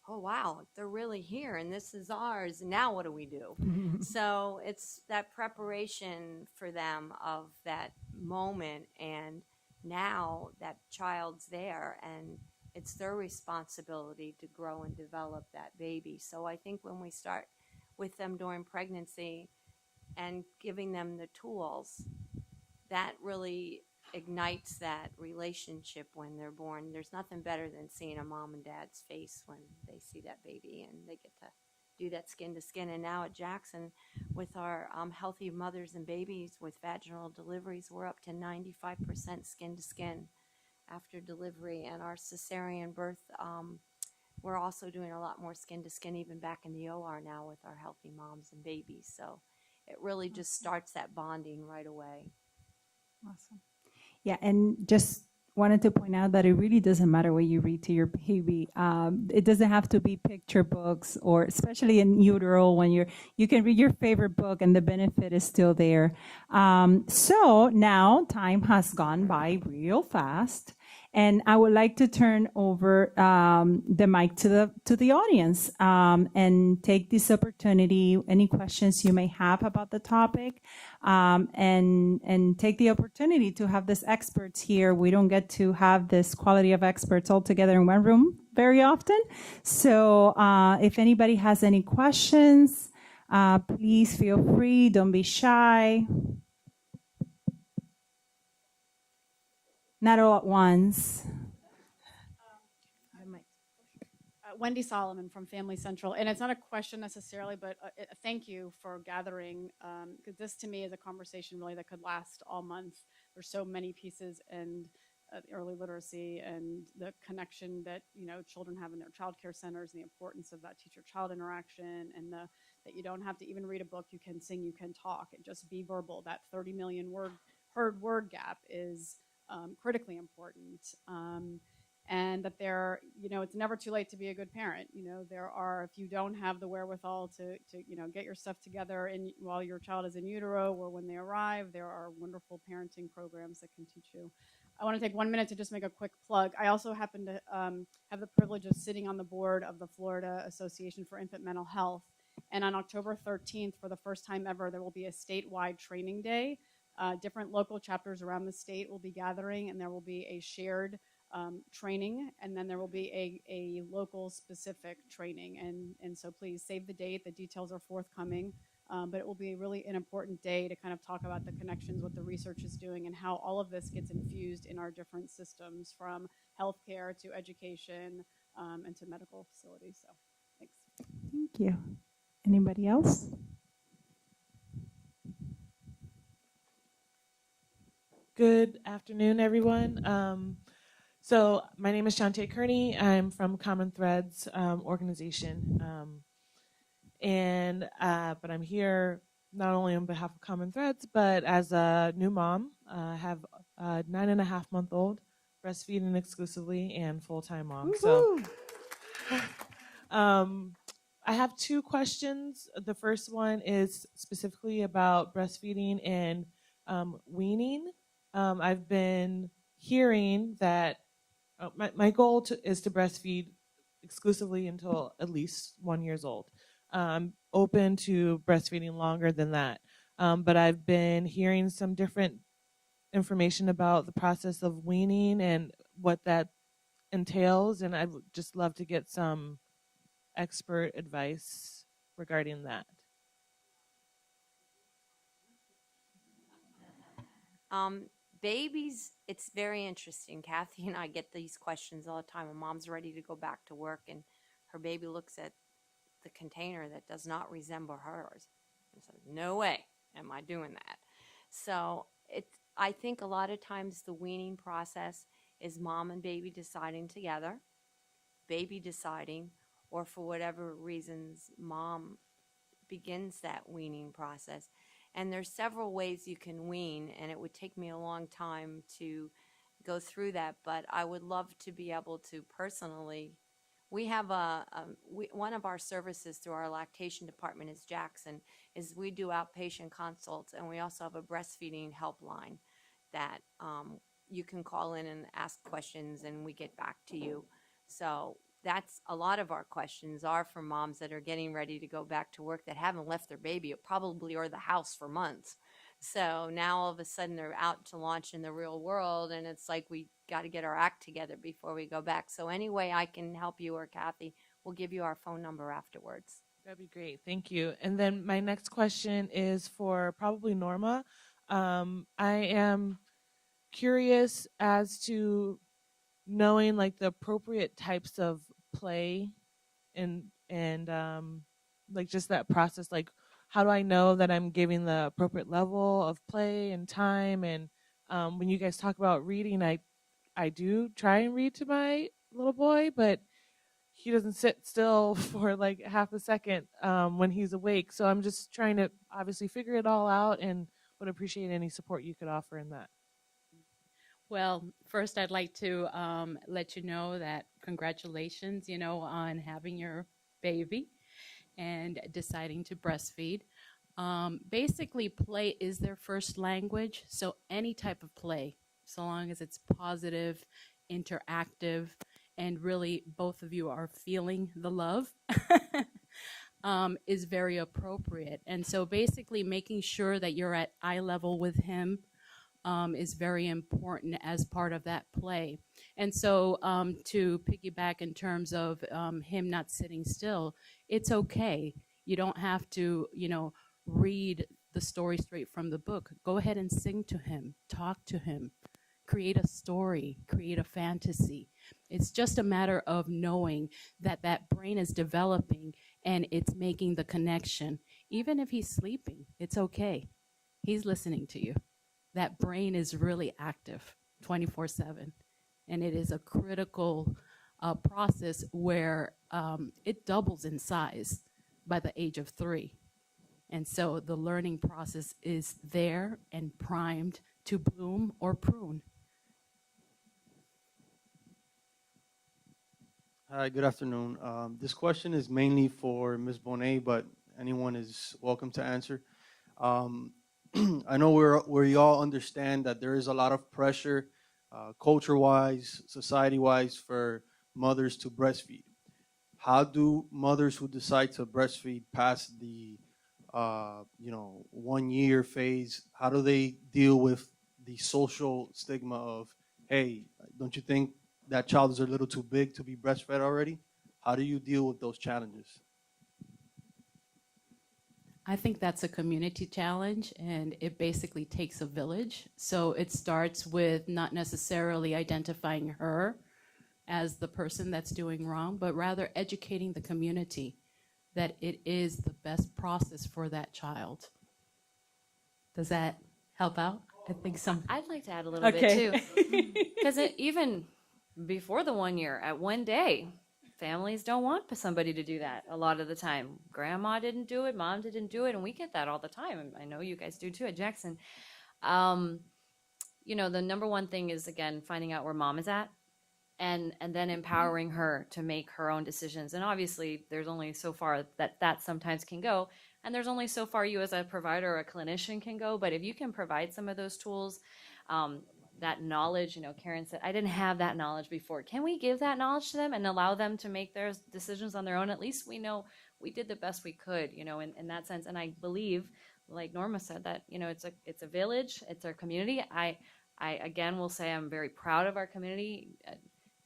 oh wow, they're really here, and this is ours, and now what do we do? So it's that preparation for them of that moment, and now that child's there, and it's their responsibility to grow and develop that baby. So I think when we start with them during pregnancy and giving them the tools, that really ignites that relationship when they're born. There's nothing better than seeing a mom and dad's face when they see that baby and they get to do that skin to skin. And now at Jackson, with our healthy mothers and babies with vaginal deliveries, we're up to 95% skin to skin after delivery. And our cesarean birth, we're also doing a lot more skin to skin even back in the OR now with our healthy moms and babies. So it really just starts that bonding right away. Awesome. Yeah, and just wanted to point out that it really doesn't matter what you read to your baby. It doesn't have to be picture books, or especially in utero when you can read your favorite book and the benefit is still there. So now time has gone by real fast, and I would like to turn over the mic to the audience and take this opportunity. Any questions you may have about the topic, and take the opportunity to have these experts here. We don't get to have this quality of experts all together in one room very often. So if anybody has any questions, please feel free. Don't be shy. Not all at once. Wendy Solomon from Family Central, and it's not a question necessarily, but a thank you for gathering, because this to me is a conversation really that could last all month. There's so many pieces, and early literacy and the connection that children have in their child care centers, and the importance of that teacher-child interaction, and that you don't have to even read a book. You can sing, you can talk, and just be verbal. That 30 million heard word gap is critically important. And that it's never too late to be a good parent. If you don't have the wherewithal to get your stuff together while your child is in utero or when they arrive, there are wonderful parenting programs that can teach you. I want to take 1 minute to just make a quick plug. I also happen to have the privilege of sitting on the board of the Florida Association for Infant Mental Health. And on October 13th, for the first time ever, there will be a statewide training day. Different local chapters around the state will be gathering, and there will be a shared training, and then there will be a local specific training, and so please save the date. The details are forthcoming, but it will be really an important day to kind of talk about the connections, what the research is doing, and how all of this gets infused in our different systems, from healthcare to education and to medical facilities. So thanks. Thank you. Anybody else? Good afternoon, everyone. So my name is Shantae Kearney. I'm from Common Threads organization, but I'm here not only on behalf of Common Threads, but as a new mom. I have a 9.5-month-old, breastfeeding exclusively, and full-time mom. Woo-hoo. So I have 2 questions. The first one is specifically about breastfeeding and weaning. I've been hearing that my goal is to breastfeed exclusively until at least 1 year old. I'm open to breastfeeding longer than that, but I've been hearing some different information about the process of weaning and what that entails, and I would just love to get some expert advice regarding that. Babies, it's very interesting. Kathy and I get these questions all the time when mom's ready to go back to work and her baby looks at the container that does not resemble hers and says, no way am I doing that. So I think a lot of times the weaning process is mom and baby deciding together, baby deciding, or for whatever reasons mom begins that weaning process. And there's several ways you can wean, and it would take me a long time to go through that, but I would love to be able to personally. We have one of our services through our lactation department is Jackson, is we do outpatient consults, and we also have a breastfeeding helpline that you can call in and ask questions, and we get back to you. So that's a lot of our questions are from moms that are getting ready to go back to work that haven't left their baby probably or the house for months. So now all of a sudden they're out to launch in the real world, and it's like we got to get our act together before we go back. So any way I can help you or Kathy, we'll give you our phone number afterwards. That'd be great. Thank you. And then my next question is for probably Norma. I am curious as to knowing like the appropriate types of play and like just that process, like how do I know that I'm giving the appropriate level of play and time? And when you guys talk about reading, I do try and read to my little boy, but he doesn't sit still for like half a second when he's awake. So I'm just trying to obviously figure it all out and would appreciate any support you could offer in that. Well, first, I'd like to let you know that congratulations, on having your baby and deciding to breastfeed. Basically, play is their first language. So, any type of play, so long as it's positive, interactive, and really both of you are feeling the love, is very appropriate. And so, basically, making sure that you're at eye level with him is very important as part of that play. And so, to piggyback in terms of him not sitting still, it's okay. You don't have to, read the story straight from the book. Go ahead and sing to him, talk to him, create a story, create a fantasy. It's just a matter of knowing that that brain is developing and it's making the connection. Even if he's sleeping, it's okay. He's listening to you. That brain is really active 24/7. And it is a critical process where it doubles in size by the age of 3. And so the learning process is there and primed to bloom or prune. Hi, good afternoon. This question is mainly for Ms. Bonet, but anyone is welcome to answer. I know we all understand that there is a lot of pressure, culture-wise, society-wise, for mothers to breastfeed. How do mothers who decide to breastfeed past the 1 year phase? How do they deal with the social stigma of, hey, don't you think that child is a little too big to be breastfed already? How do you deal with those challenges? I think that's a community challenge, and it basically takes a village. So it starts with not necessarily identifying her as the person that's doing wrong, but rather educating the community that it is the best process for that child. Does that help out? I think some. I'd like to add a little bit Okay. too. Because even before the 1 year, at one day, families don't want somebody to do that a lot of the time. Grandma didn't do it, mom didn't do it, and we get that all the time. And I know you guys do too at Jackson. The number one thing is, again, finding out where mom is at and then empowering her to make her own decisions. And obviously, there's only so far that sometimes can go. And there's only so far you as a provider or a clinician can go. But if you can provide some of those tools, that knowledge, Karen said, I didn't have that knowledge before. Can we give that knowledge to them and allow them to make their decisions on their own? At least we know we did the best we could, in that sense. And I believe, like Norma said, that, it's a village, it's our community. I again will say I'm very proud of our community.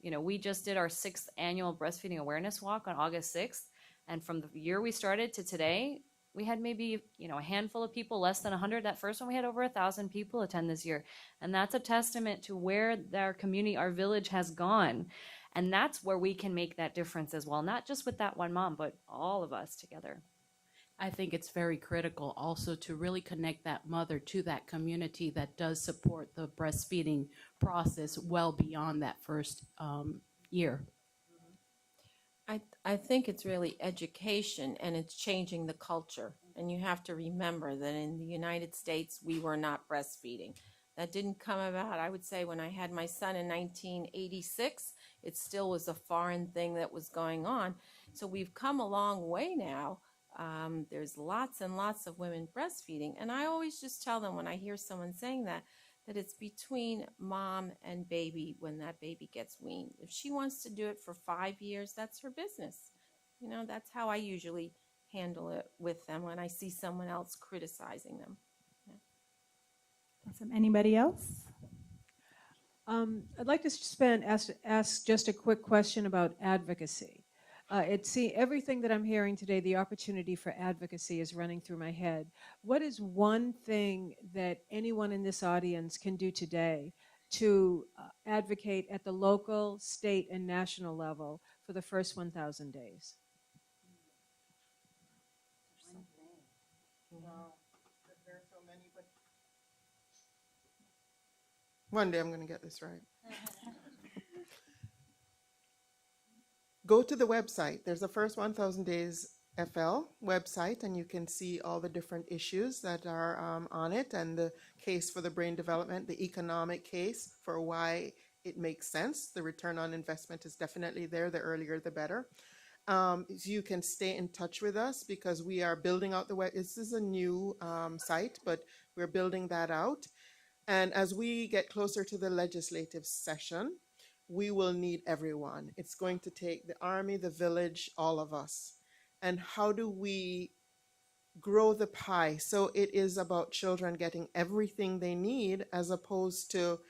We just did our 6th annual breastfeeding awareness walk on August 6th. And from the year we started to today, we had maybe, a handful of people, less than 100. That first one, we had over 1,000 people attend this year. And that's a testament to where our community, our village has gone. And that's where we can make that difference as well. Not just with that one mom, but all of us together. I think it's very critical also to really connect that mother to that community that does support the breastfeeding process well beyond that first year. I think it's really education, and it's changing the culture. And you have to remember that in the United States, we were not breastfeeding. That didn't come about, I would say, when I had my son in 1986. It still was a foreign thing that was going on. So we've come a long way now. There's lots and lots of women breastfeeding. And I always just tell them when I hear someone saying that it's between mom and baby when that baby gets weaned. If she wants to do it for 5 years, that's her business. That's how I usually handle it with them when I see someone else criticizing them. Awesome. Anybody else? I'd like to ask just a quick question about advocacy. Everything that I'm hearing today, the opportunity for advocacy is running through my head. What is one thing that anyone in this audience can do today to advocate at the local, state, and national level for the first 1,000 days? One day I'm going to get this right. go to the website. There's the first 1000 Days FL website, and you can see all the different issues that are on it, and the case for the brain development, the economic case for why it makes sense. The return on investment is definitely there. The earlier, the better. You can stay in touch with us because we are building out the web. This is a new site, but we're building that out. And as we get closer to the legislative session, we will need everyone. It's going to take the army, the village, all of us. And how do we grow the pie so it is about children getting everything they need as opposed to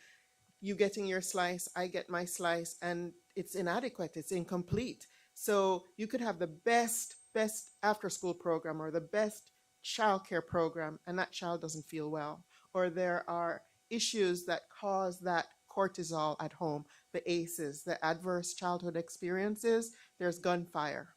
you getting your slice, I get my slice, and it's inadequate, it's incomplete. So you could have the best after school program or the best childcare program, and that child doesn't feel well. Or there are issues that cause that cortisol at home, the ACEs, the adverse childhood experiences. There's gunfire.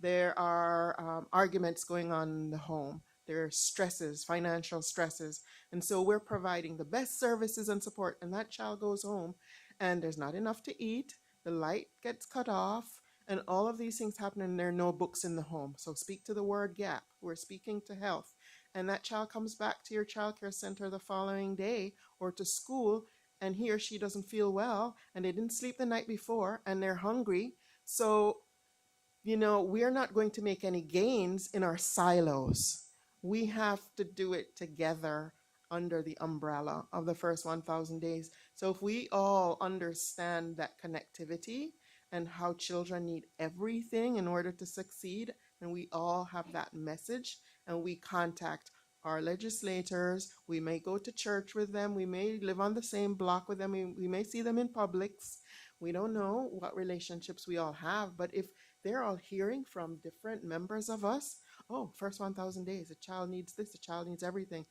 There are arguments going on in the home. There are stresses, financial stresses. And so we're providing the best services and support, and that child goes home and there's not enough to eat, the light gets cut off, and all of these things happen, and there are no books in the home. So speak to the word gap. We're speaking to health. And that child comes back to your child care center the following day or to school, and he or she doesn't feel well, and they didn't sleep the night before, and they're hungry. So, you know, we're not going to make any gains in our silos. We have to do it together under the umbrella of the first 1000 days. So if we all understand that connectivity and how children need everything in order to succeed, and we all have that message, and we contact our legislators, we may go to church with them, we may live on the same block with them, we may see them in Publix. We don't know what relationships we all have, but if they're all hearing from different members of us, oh, first 1000 days, a child needs this, a child needs everything.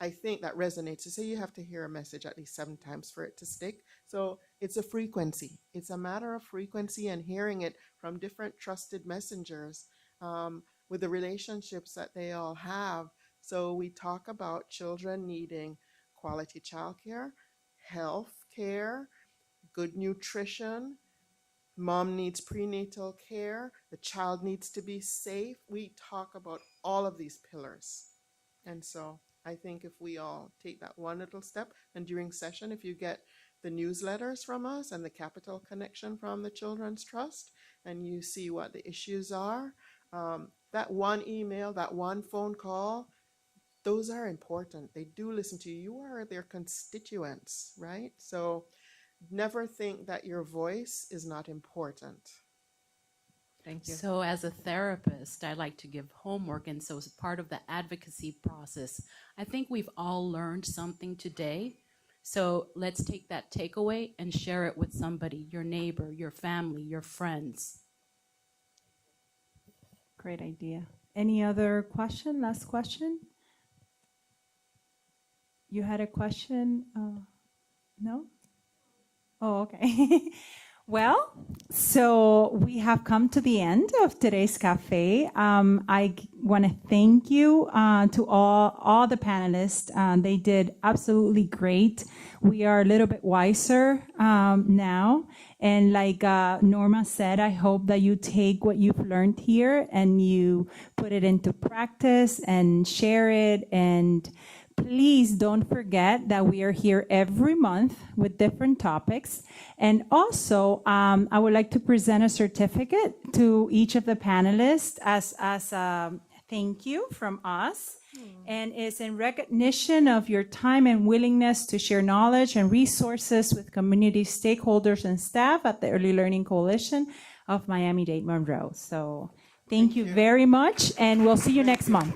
I think that resonates. You say you have to hear a message at least 7 times for it to stick. So it's a frequency. It's a matter of frequency and hearing it from different trusted messengers with the relationships that they all have. So we talk about children needing quality childcare, health care, good nutrition. Mom needs prenatal care. The child needs to be safe. We talk about all of these pillars. And so I think if we all take that one little step, and during session, if you get the newsletters from us and the Capital Connection from the Children's Trust, and you see what the issues are, that one email, that one phone call, those are important. They do listen to you. You are their constituents, right? So never think that your voice is not important. Thank you. So as a therapist, I like to give homework, and so as part of the advocacy process, I think we've all learned something today. So let's take that takeaway and share it with somebody, your neighbor, your family, your friends. Great idea. Any other question? Last question? You had a question? No? Oh, okay. Well, so we have come to the end of today's cafe. I want to thank you to all the panelists. They did absolutely great. We are a little bit wiser now. And like Norma said, I hope that you take what you've learned here and you put it into practice and share it. And please don't forget that we are here every month with different topics. And also, I would like to present a certificate to each of the panelists as a thank you from us. And it's in recognition of your time and willingness to share knowledge and resources with community stakeholders and staff at the Early Learning Coalition of Miami-Dade Monroe. So thank you very much, and we'll see you next month.